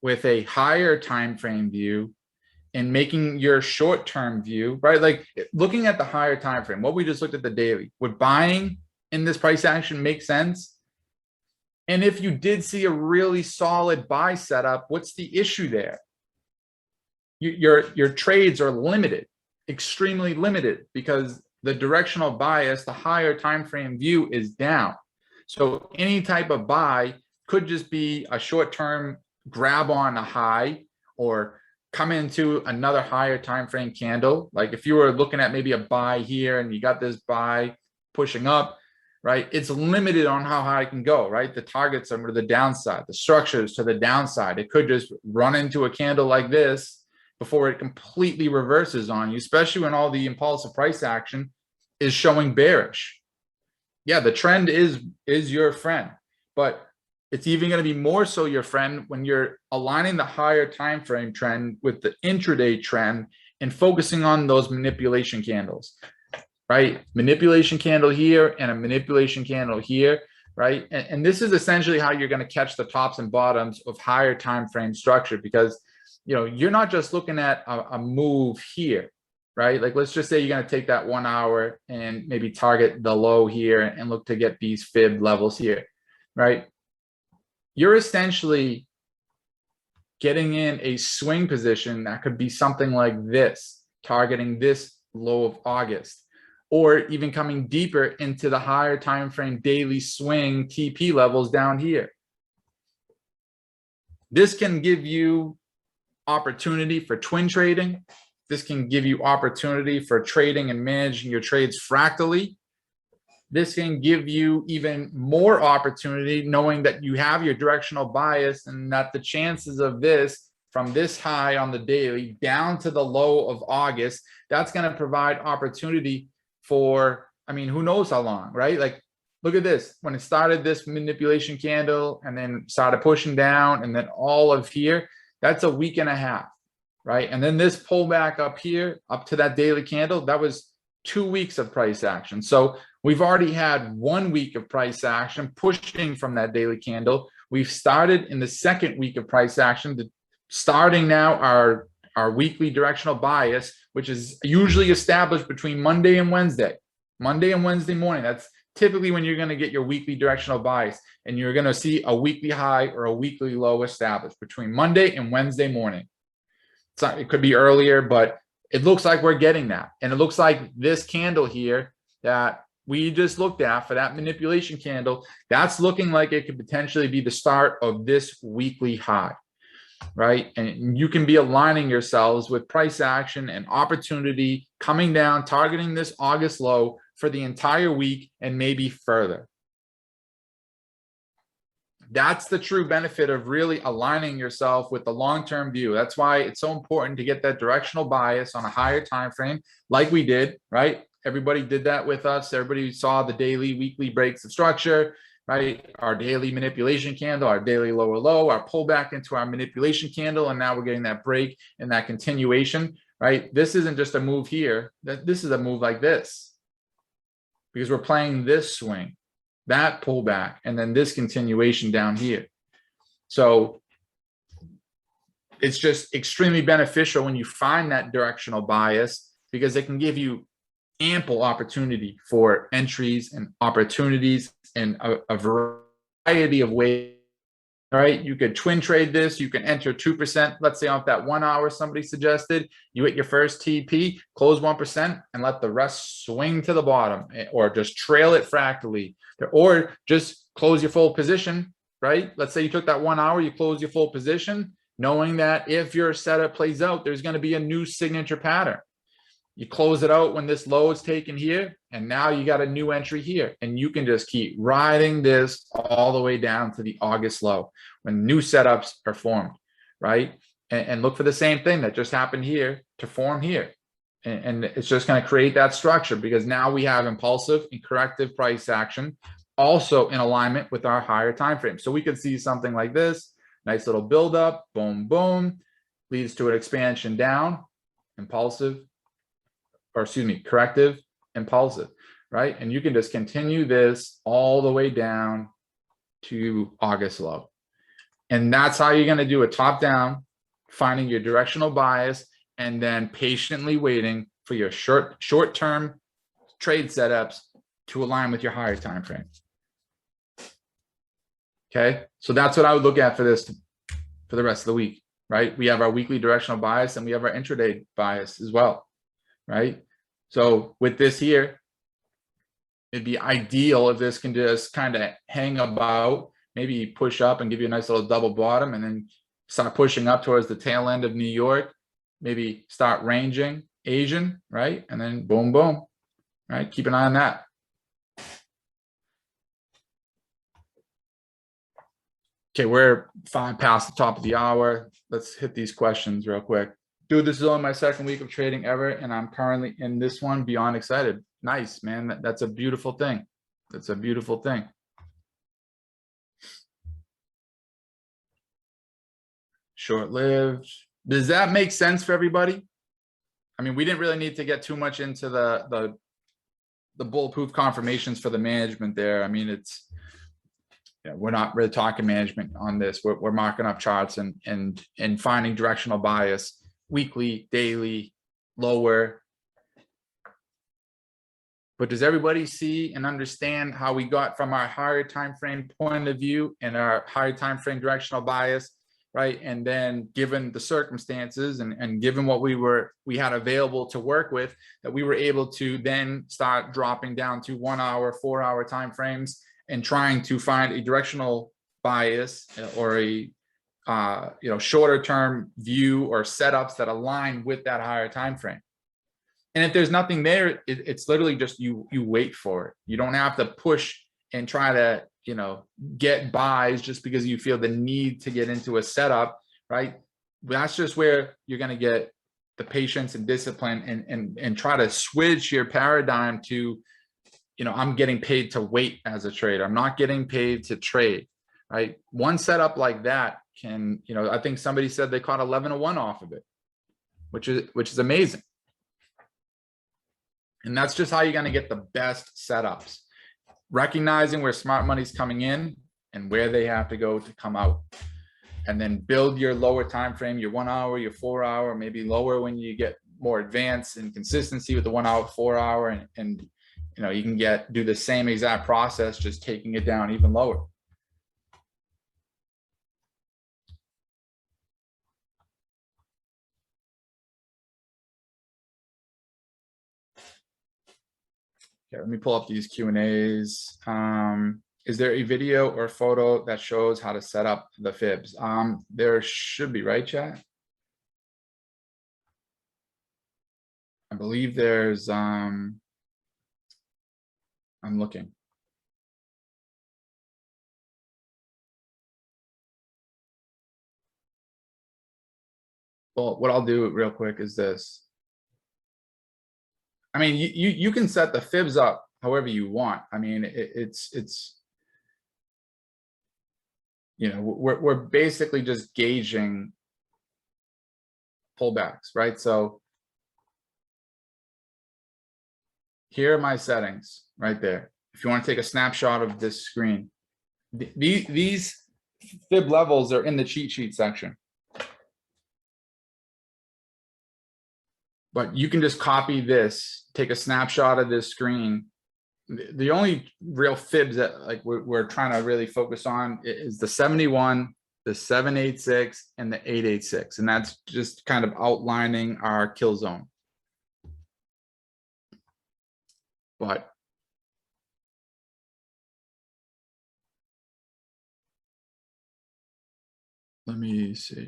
with a higher time frame view and making your short-term view, right? Like looking at the higher time frame, what we just looked at the daily, would buying in this price action make sense? And if you did see a really solid buy setup, what's the issue there? Your trades are limited, extremely limited, because the directional bias, the higher time frame view, is down. So any type of buy could just be a short-term grab on a high or come into another higher time frame candle. Like if you were looking at maybe a buy here and you got this buy pushing up, right? It's limited on how high it can go, right? The targets are to the downside, the structures to the downside. It could just run into a candle like this before it completely reverses on you, especially when all the impulsive price action is showing bearish. Yeah, the trend is your friend, but it's even going to be more so your friend when you're aligning the higher time frame trend with the intraday trend and focusing on those manipulation candles, right? Manipulation candle here and a manipulation candle here, right? And this is essentially how you're going to catch the tops and bottoms of higher time frame structure, because you're not just looking at a move here, right? Like let's just say you're going to take that 1 hour and maybe target the low here and look to get these fib levels here, right? You're essentially getting in a swing position that could be something like this, targeting this low of August, or even coming deeper into the higher time frame daily swing TP levels down here. This can give you opportunity for twin trading. This can give you opportunity for trading and managing your trades fractally. This can give you even more opportunity knowing that you have your directional bias and that the chances of this from this high on the daily down to the low of August, that's going to provide opportunity for, I mean, who knows how long, right? Like, look at this. When it started this manipulation candle and then started pushing down and then all of here, that's a week and a half, right? And then this pullback up here, up to that daily candle, that was 2 weeks of price action. So We've already had 1 week of price action pushing from that daily candle. We've started in the second week of price action, starting now our weekly directional bias, which is usually established between Monday and Wednesday. Monday and Wednesday morning, that's typically when you're going to get your weekly directional bias, and you're going to see a weekly high or a weekly low established between Monday and Wednesday morning. It could be earlier, but it looks like we're getting that. And it looks like this candle here that we just looked at for that manipulation candle, that's looking like it could potentially be the start of this weekly high, right? And you can be aligning yourselves with price action and opportunity coming down, targeting this August low for the entire week and maybe further. That's the true benefit of really aligning yourself with the long-term view. That's why it's so important to get that directional bias on a higher time frame, like we did, right? Everybody did that with us. Everybody saw the daily, weekly breaks of structure, right? Our daily manipulation candle, our daily lower low, our pullback into our manipulation candle, and now we're getting that break and that continuation, right? This isn't just a move here. This is a move like this, because we're playing this swing, that pullback, and then this continuation down here. So it's just extremely beneficial when you find that directional bias, because it can give you ample opportunity for entries and opportunities in a variety of ways. All right, you could twin trade this. You can enter 2%, let's say off that 1 hour somebody suggested. You hit your first TP, close 1%, and let the rest swing to the bottom, or just trail it fractally, or just close your full position, right? Let's say you took that 1 hour, you close your full position, knowing that if your setup plays out, there's going to be a new signature pattern. You close it out when this low is taken here, and now you got a new entry here, and you can just keep riding this all the way down to the August low when new setups are formed, right? And look for the same thing that just happened here to form here. And it's just going to create that structure, because now we have impulsive and corrective price action also in alignment with our higher time frame. So we could see something like this, nice little build up, boom, boom, leads to an expansion down, impulsive, or excuse me, corrective, impulsive, right? And you can just continue this all the way down to August low. And that's how you're going to do a top down, finding your directional bias, and then patiently waiting for your short-term trade setups to align with your higher time frame. Okay, so that's what I would look at for this, for the rest of the week, right? We have our weekly directional bias, and we have our intraday bias as well, right? So with this here, it'd be ideal if this can just kind of hang about, maybe push up and give you a nice little double bottom, and then start pushing up towards the tail end of New York, maybe start ranging Asian, right? And then boom, boom, right? Keep an eye on that. Okay, we're 5 past the top of the hour. Let's hit these questions real quick. Dude, this is only my second week of trading ever, and I'm currently in this one beyond excited. Nice, man. That's a beautiful thing. That's a beautiful thing. Short-lived. Does that make sense for everybody? I mean, we didn't really need to get too much into the bulletproof confirmations for the management there. I mean, it's, yeah, we're not really talking management on this. We're marking up charts and finding directional bias, weekly, daily, lower. But does everybody see and understand how we got from our higher time frame point of view and our higher time frame directional bias, right? And then given the circumstances and given what we had available to work with, that we were able to then start dropping down to 1 hour, 4 hour time frames and trying to find a directional bias or a shorter term view or setups that align with that higher time frame. And if there's nothing there, it's literally just you wait for it. You don't have to push and try to get buys just because you feel the need to get into a setup, right? That's just where you're going to get the patience and discipline and try to switch your paradigm to, I'm getting paid to wait as a trader. I'm not getting paid to trade, right? One setup like that can, I think somebody said they caught 11 to 1 off of it, which is amazing. And that's just how you're going to get the best setups. Recognizing where smart money's coming in and where they have to go to come out. And then build your lower time frame, your 1 hour, your 4 hour, maybe lower when you get more advanced and consistency with the 1 hour, 4 hour, and you know, you can do the same exact process, just taking it down even lower. Okay, let me pull up these Q&As. Is there a video or photo that shows how to set up the fibs? There should be, right, chat? I believe there's, I'm looking. Well, what I'll do real quick is this. I mean, you can set the fibs up however you want. I mean, it's you know, we're basically just gauging pullbacks, right? So here are my settings right there. If you want to take a snapshot of this screen, these fib levels are in the cheat sheet section. But you can just copy this, take a snapshot of this screen. The only real fibs that like we're trying to really focus on is the 71, the 786, and the 886. And that's just kind of outlining our kill zone. But let me see.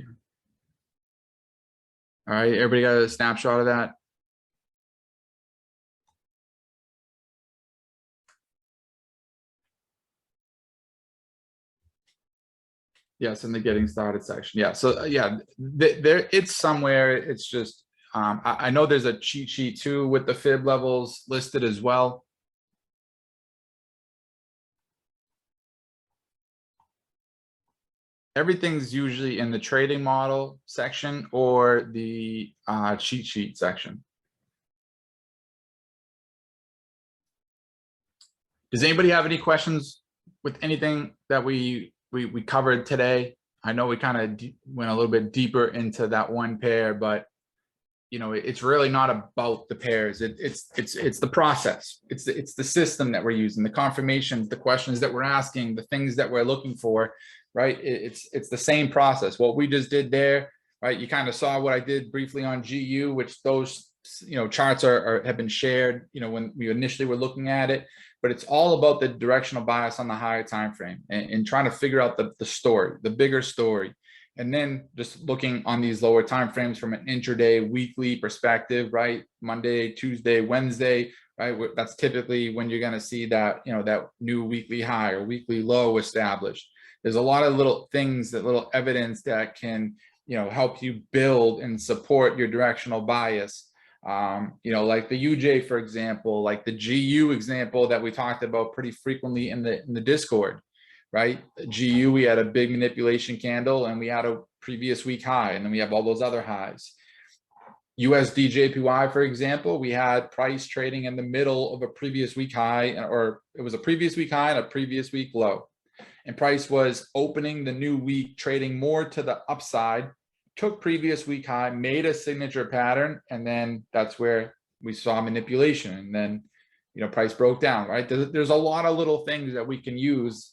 All right, everybody got a snapshot of that? Yes, in the getting started section. Yeah, so yeah, there it's somewhere. It's just I know there's a cheat sheet too with the fib levels listed as well. Everything's usually in the trading model section or the cheat sheet section. Does anybody have any questions with anything that we covered today? I know we kind of went a little bit deeper into that one pair, but you know, it's really not about the pairs. It's the process. It's the system that we're using, the confirmations, the questions that we're asking, the things that we're looking for, right? It's the same process. What we just did there, right? You kind of saw what I did briefly on GU, which those, you know, charts have been shared, you know, when we initially were looking at it, but it's all about the directional bias on the higher time frame and trying to figure out the story, the bigger story. And then just looking on these lower time frames from an intraday, weekly perspective, right? Monday, Tuesday, Wednesday, right? That's typically when you're going to see that, you know, that new weekly high or weekly low established. There's a lot of little things, that little evidence that can, you know, help you build and support your directional bias. You know, like the UJ, for example, like the GU example that we talked about pretty frequently in the Discord. Right? GU, we had a big manipulation candle and we had a previous week high, and then we have all those other highs. USDJPY, for example, we had price trading in the middle of a previous week high, or it was a previous week high and a previous week low. And price was opening the new week, trading more to the upside, took previous week high, made a signature pattern, and then that's where we saw manipulation. And then, you know, price broke down, right? There's a lot of little things that we can use,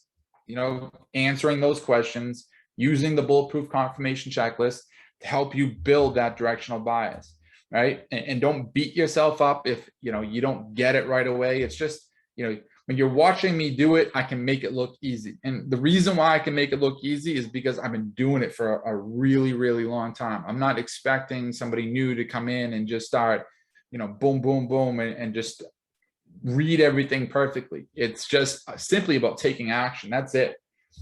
you know, answering those questions, using the Bulletproof confirmation checklist to help you build that directional bias, right? And don't beat yourself up if, you know, you don't get it right away. It's just, you know, when you're watching me do it, I can make it look easy. And the reason why I can make it look easy is because I've been doing it for a really, really long time. I'm not expecting somebody new to come in and just start, you know, boom, boom, boom, and just read everything perfectly. It's just simply about taking action. That's it,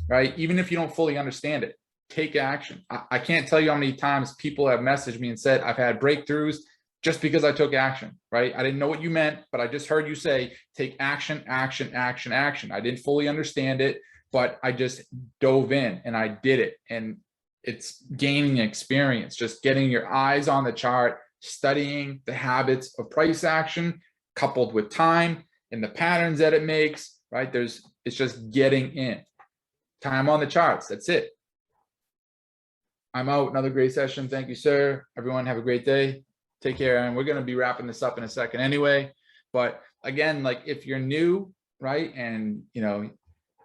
right? Even if you don't fully understand it, take action. I can't tell you how many times people have messaged me and said, I've had breakthroughs just because I took action, right? I didn't know what you meant, but I just heard you say, take action, action, action, action. I didn't fully understand it, but I just dove in and I did it. And it's gaining experience, just getting your eyes on the chart, studying the habits of price action, coupled with time and the patterns that it makes, right? It's just getting in. Time on the charts. That's it. I'm out. Another great session. Thank you, sir. Everyone have a great day. Take care. And we're going to be wrapping this up in a second anyway. But again, like if you're new, right, and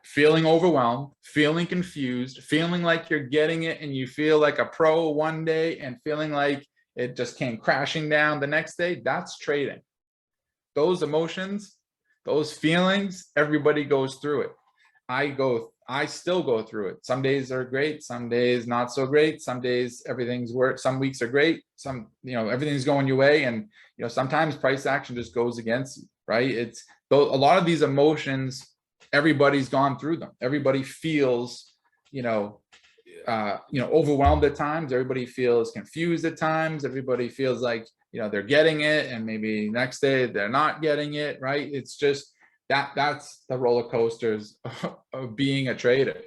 feeling overwhelmed, feeling confused, feeling like you're getting it and you feel like a pro one day and feeling like it just came crashing down the next day, that's trading. Those emotions, those feelings, everybody goes through it. I still go through it. Some days are great, some days not so great, some days everything's work, some weeks are great, some, everything's going your way, and sometimes price action just goes against you, right? It's a lot of these emotions, everybody's gone through them. Everybody feels, overwhelmed at times. Everybody feels confused at times. Everybody feels like, they're getting it and maybe next day they're not getting it, right? It's just that's the roller coasters of being a trader.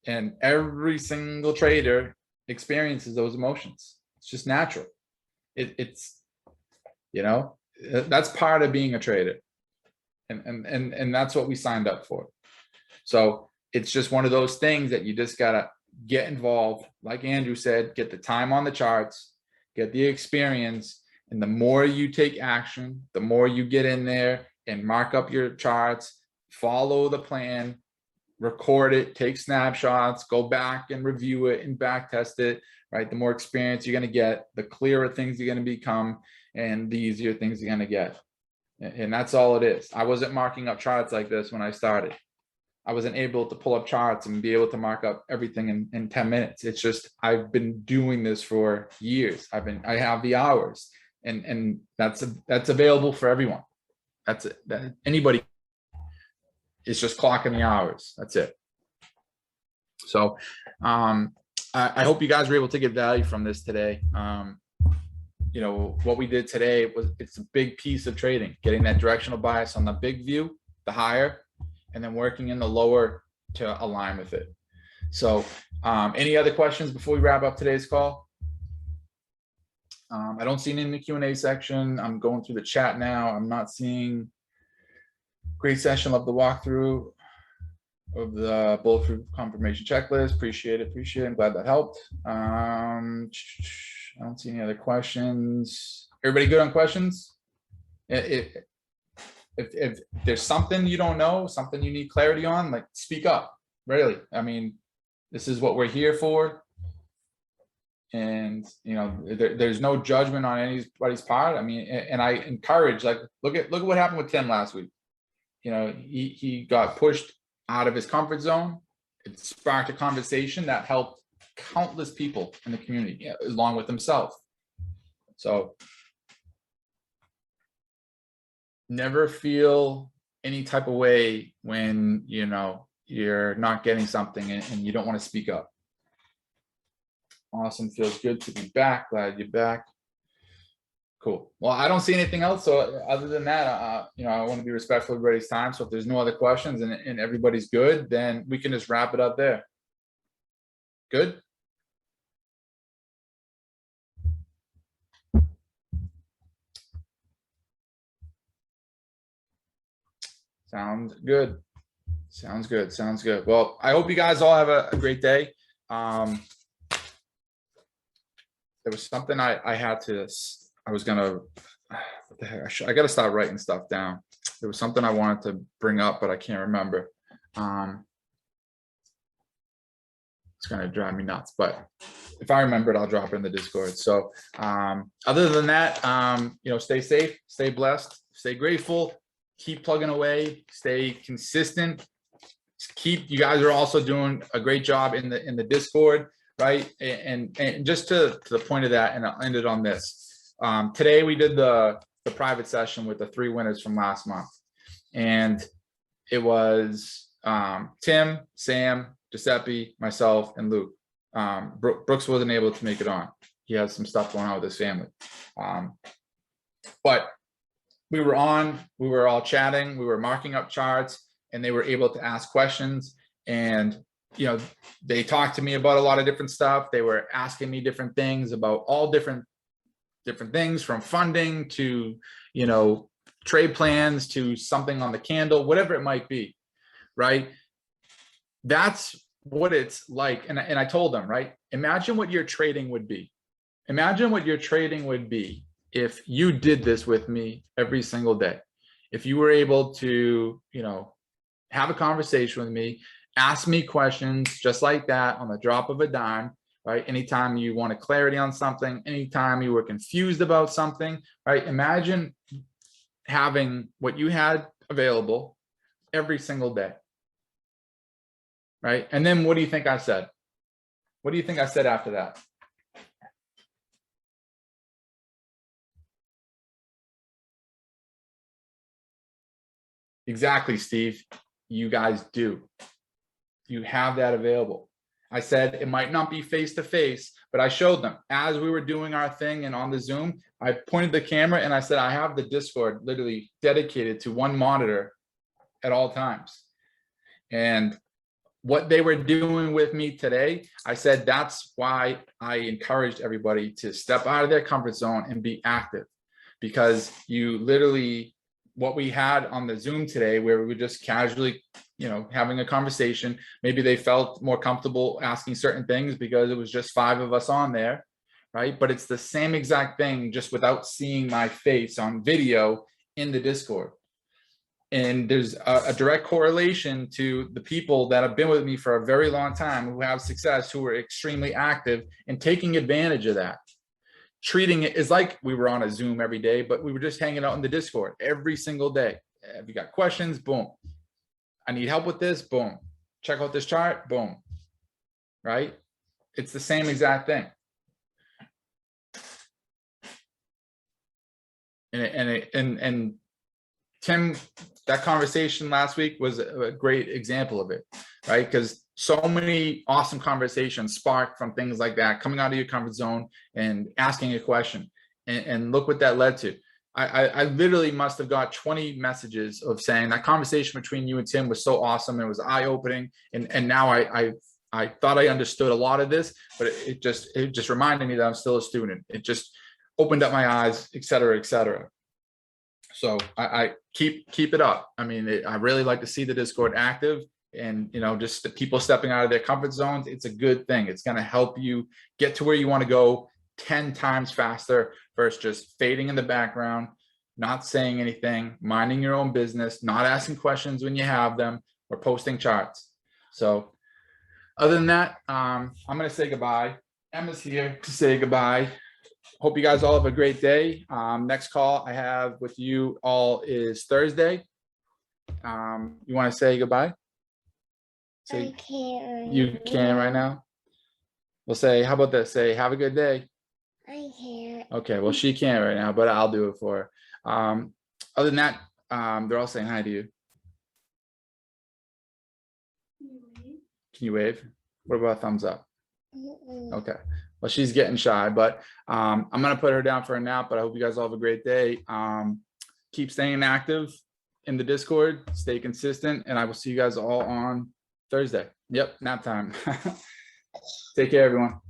And every single trader experiences those emotions. It's just natural. It's that's part of being a trader. And that's what we signed up for. So it's just one of those things that you just gotta get involved. Like Andrew said, get the time on the charts, get the experience. And the more you take action, the more you get in there and mark up your charts, follow the plan, record it, take snapshots, go back and review it and back test it, right? The more experience you're going to get, the clearer things you're going to become, and the easier things you're going to get. And that's all it is. I wasn't marking up charts like this when I started. I wasn't able to pull up charts and be able to mark up everything in 10 minutes. It's just, I've been doing this for years. I have the hours, and that's available for everyone. That's it. Anybody is just clocking the hours. That's it. So I hope you guys were able to get value from this today. What we did today it's a big piece of trading, getting that directional bias on the big view, the higher, and then working in the lower to align with it. So any other questions before we wrap up today's call? I don't see any in the Q&A section. I'm going through the chat now. I'm not seeing. Great session. Love the walkthrough of the Bulletproof confirmation checklist. Appreciate it. I'm glad that helped. I don't see any other questions. Everybody good on questions? If there's something you don't know, something you need clarity on, like speak up. Really. I mean, this is what we're here for. And there's no judgment on anybody's part. I mean, and I encourage, like, look at what happened with Tim last week. He got pushed out of his comfort zone. It sparked a conversation that helped countless people in the community, along with himself. So never feel any type of way when you're not getting something and you don't want to speak up. Awesome. Feels good to be back. Glad you're back. Cool. Well, I don't see anything else. So other than that, I want to be respectful of everybody's time. So if there's no other questions and everybody's good, then we can just wrap it up there. Good. Sounds good. Sounds good. Sounds good. Well, I hope you guys all have a great day. There was something I was gonna, what the heck, I gotta start writing stuff down. There was something I wanted to bring up, but I can't remember. It's gonna drive me nuts, but if I remember it, I'll drop it in the Discord. So other than that, stay safe, stay blessed, stay grateful, keep plugging away, stay consistent. You guys are also doing a great job in the Discord. Right. And just to the point of that, and I'll end it on this. Today we did the private session with the 3 winners from last month. And it was Tim, Sam, Giuseppe, myself, and Luke. Brooks wasn't able to make it on. He has some stuff going on with his family. But we were all chatting, we were marking up charts, and they were able to ask questions. And they talked to me about a lot of different stuff. They were asking me different things about all different things, from funding to, trade plans to something on the candle, whatever it might be, right? That's what it's like. And I told them, right? Imagine what your trading would be. Imagine what your trading would be if you did this with me every single day. If you were able to, you know, have a conversation with me, ask me questions just like that on the drop of a dime, right? Anytime you wanted clarity on something, anytime you were confused about something, right? Imagine having what you had available every single day, right? And then what do you think I said? What do you think I said after that? Exactly, Steve. You guys do. You have that available. I said it might not be face to face, but I showed them as we were doing our thing and on the Zoom, I pointed the camera and I said, I have the Discord literally dedicated to one monitor at all times. And what they were doing with me today, I said, that's why I encouraged everybody to step out of their comfort zone and be active, because you literally, what we had on the Zoom today, where we were just casually, you know, having a conversation, maybe they felt more comfortable asking certain things because it was just 5 of us on there, right? But it's the same exact thing, just without seeing my face on video in the Discord. And there's a direct correlation to the people that have been with me for a very long time, who have success, who are extremely active and taking advantage of that. Treating it is like we were on a Zoom every day, but we were just hanging out in the Discord every single day. If you got questions, boom. I need help with this, boom. Check out this chart, boom. Right? It's the same exact thing. And Tim, that conversation last week was a great example of it, right? Because so many awesome conversations spark from things like that, coming out of your comfort zone and asking a question. And look what that led to. I literally must have got 20 messages of saying that conversation between you and Tim was so awesome. It was eye-opening. And now I thought I understood a lot of this, but it just reminded me that I'm still a student. It just opened up my eyes, et cetera, et cetera. So I keep it up. I mean, I really like to see the Discord active, and, you know, just the people stepping out of their comfort zones. It's a good thing. It's going to help you get to where you want to go 10 times faster versus just fading in the background, not saying anything, minding your own business, not asking questions when you have them, or posting charts. So other than that, I'm going to say goodbye. Emma's here to say goodbye. Hope you guys all have a great day. Next call I have with you all is Thursday. You want to say goodbye? I can't. You can right now? We'll say, how about this? Say, have a good day. I can't. Okay, well, she can't right now, but I'll do it for her. Other than that, they're all saying hi to you. Can you wave? What about a thumbs up? Okay. Well, she's getting shy, but I'm going to put her down for a nap, but I hope you guys all have a great day. Keep staying active in the Discord, stay consistent, and I will see you guys all on Thursday. Yep, nap time. Take care, everyone.